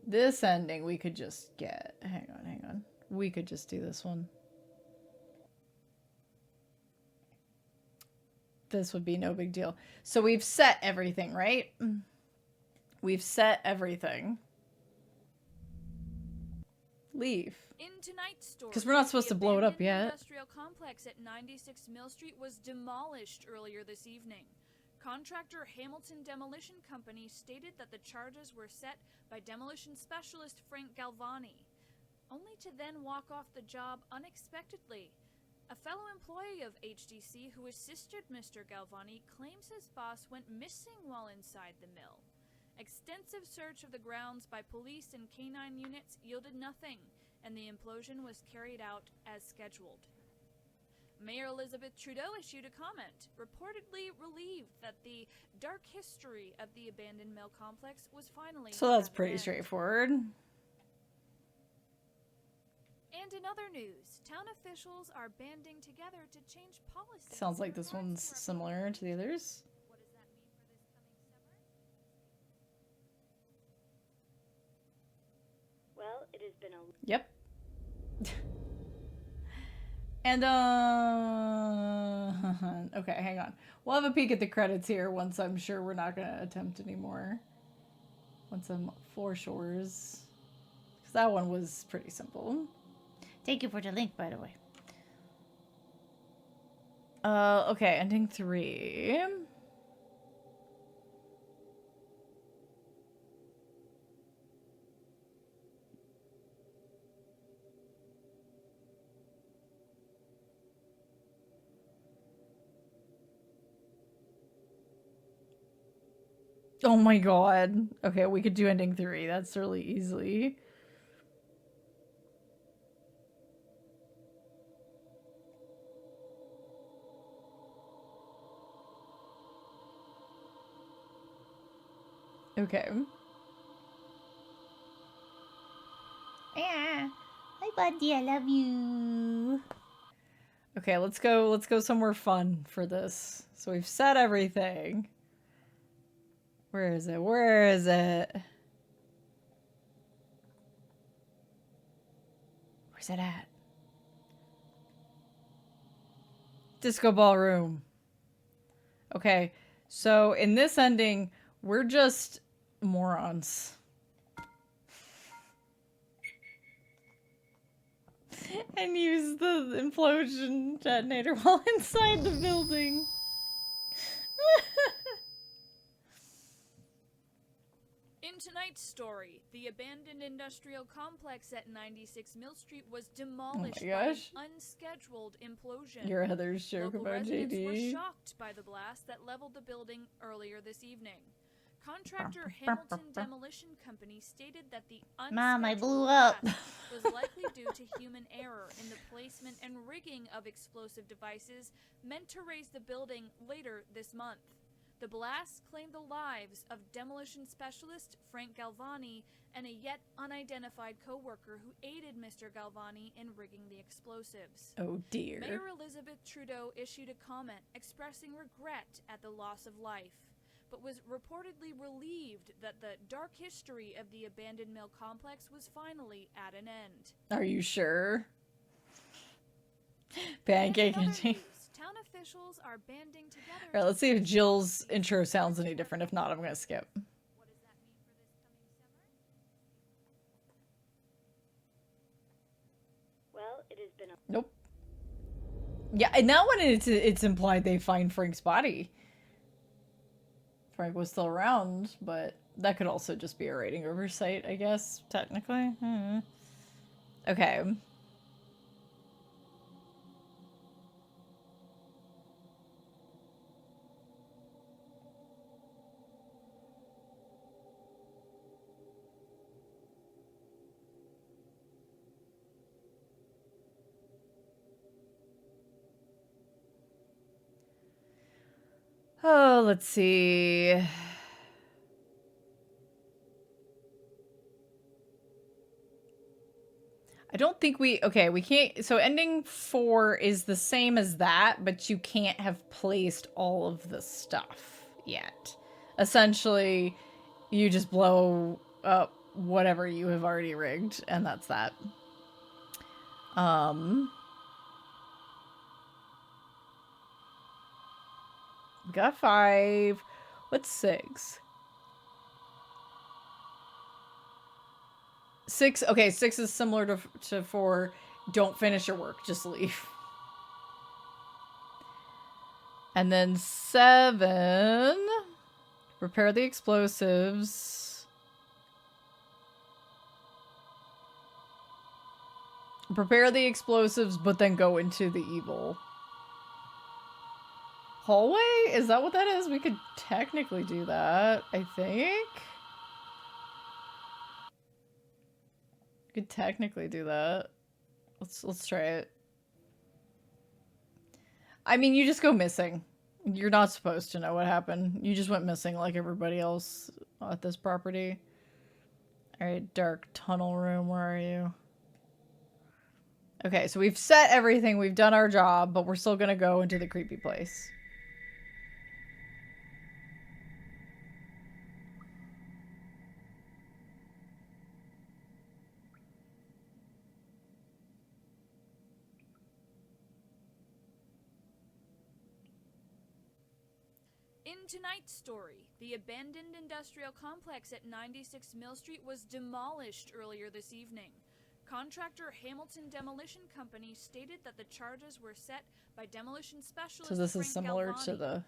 This ending we could just get. Hang on. We could just do this one. This would be no big deal. So we've set everything, right? We've set everything. Leave. In tonight's story, because we're not supposed to blow it up the yet. industrial complex at 96 Mill Street was demolished earlier this evening. Contractor Hamilton Demolition Company stated that the charges were set by demolition specialist Frank Galvani, only to then walk off the job unexpectedly. A fellow employee of HDC who assisted Mr. Galvani claims his boss went missing while inside the mill. Extensive search of the grounds by police and canine units yielded nothing, and the implosion was carried out as scheduled. Mayor Elizabeth Trudeau issued a comment, reportedly relieved that the dark history of the abandoned mill complex was finally... So that's pretty straightforward. And in other news, town officials are banding together to change policy. Sounds like this one's similar to the others. What does that mean for this coming summer? Well, it has been a... Yep. And, okay, hang on. We'll have a peek at the credits here once I'm sure we're not going to attempt anymore. Once I'm foreshores. Because that one was pretty simple. Thank you for the link, by the way. Okay, ending 3. Oh my god. Okay, we could do ending 3. That's really easily. Okay. Yeah. Hi, buddy. I love you. Okay, let's go somewhere fun for this. So we've set everything. Where is it? Where is it? Where's it at? Disco ballroom. Okay, so in this ending, we're just morons. And use the implosion detonator while inside the building. In tonight's story, the abandoned industrial complex at 96 Mill Street was demolished by an unscheduled implosion. You're Heather's joke Local about residents JD. were shocked by the blast that leveled the building earlier this evening. Contractor Hamilton Demolition Company stated that the Mom, I blew unscheduled up. blast was likely due to human error in the placement and rigging of explosive devices meant to raise the building later this month. The blast claimed the lives of demolition specialist Frank Galvani and a yet unidentified co-worker who aided Mr. Galvani in rigging the explosives. Oh dear. Mayor Elizabeth Trudeau issued a comment expressing regret at the loss of life, but was reportedly relieved that the dark history of the abandoned mill complex was finally at an end. Are you sure? Pancake and cheese. Town officials are banding together. Alright, let's see if Jill's intro sounds any different. If not, I'm gonna skip. What does that mean for this coming summer? Well, it has been a... Nope. Yeah, and that one it's implied they find Frank's body. Frank was still around, but that could also just be a writing oversight, I guess, technically. Okay. Oh, let's see. I don't think okay, we can't, so ending 4 is the same as that, but you can't have placed all of the stuff yet. Essentially, you just blow up whatever you have already rigged, and that's that. Got 5. What's 6? 6, okay, 6 is similar to 4. Don't finish your work, just leave. And then 7, repair the explosives. Prepare the explosives, but then go into the evil hallway? Is that what that is? We could technically do that, I think. We could technically do that. Let's try it. I mean, you just go missing. You're not supposed to know what happened. You just went missing like everybody else at this property. Alright, dark tunnel room, where are you? Okay, so we've set everything, we've done our job, but we're still gonna go into the creepy place. In tonight's story, the abandoned industrial complex at 96 Mill Street was demolished earlier this evening. Contractor Hamilton Demolition Company stated that the charges were set by demolition specialist So this Frank is similar Galvani, to the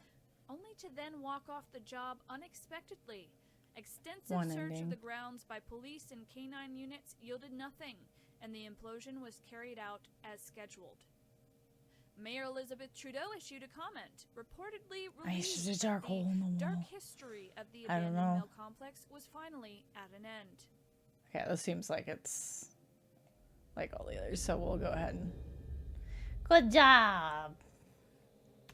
only to then walk off the job unexpectedly. Extensive one search ending. of the grounds by police and canine units yielded nothing, and the implosion was carried out as scheduled. Mayor Elizabeth Trudeau issued a comment, reportedly It's just relieved a dark that hole in the dark wall. history of the I don't abandoned know. mill complex was finally at an end. Okay, this seems like it's like all the others, so we'll go ahead and... Good job!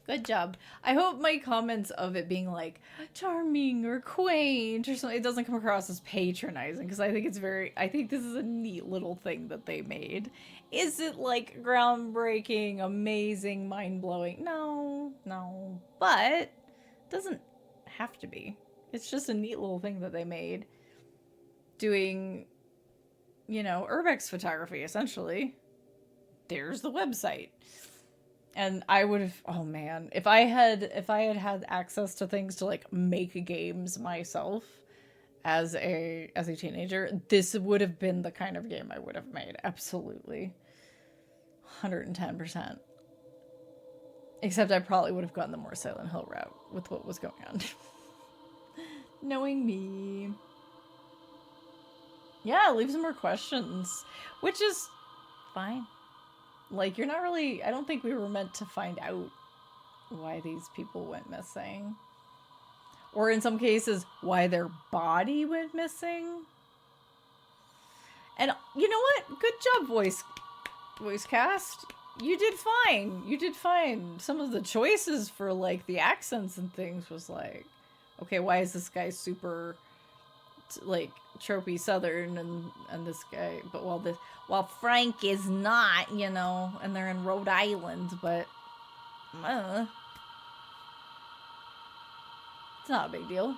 Good job. I hope my comments of it being like charming or quaint or something, it doesn't come across as patronizing, because I think it's I think this is a neat little thing that they made. Is it like groundbreaking, amazing, mind-blowing? No, no. But it doesn't have to be. It's just a neat little thing that they made. Doing, you know, Urbex photography, essentially. There's the website. And I would have, oh man, if I had access to things to like make games myself as a teenager, this would have been the kind of game I would have made. Absolutely. 110%. Except I probably would have gone the more Silent Hill route with what was going on. Knowing me. Yeah, leave some more questions. Which is fine. Like, you're not really... I don't think we were meant to find out why these people went missing. Or in some cases, why their body went missing. And you know what? Good job, voice cast. You did fine. You did fine. Some of the choices for, like, the accents and things was like... Okay, why is this guy super... like tropey southern and this guy, but while Frank is not, you know, and they're in Rhode Island, but it's not a big deal.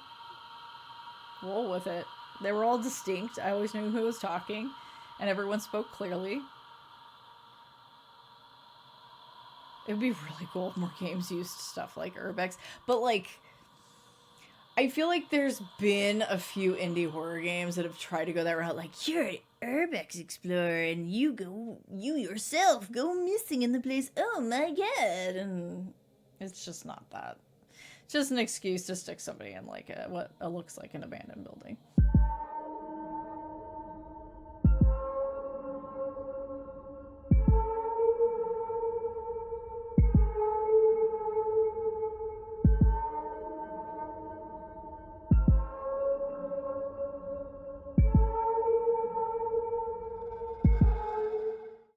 Roll with it. They were all distinct. I always knew who was talking, and everyone spoke clearly. It would be really cool if more games used stuff like Urbex, but like I feel like there's been a few indie horror games that have tried to go that route, like, you're an Urbex explorer, and you yourself go missing in the place, oh my god, and it's just not that. It's just an excuse to stick somebody in, like, what looks like an abandoned building.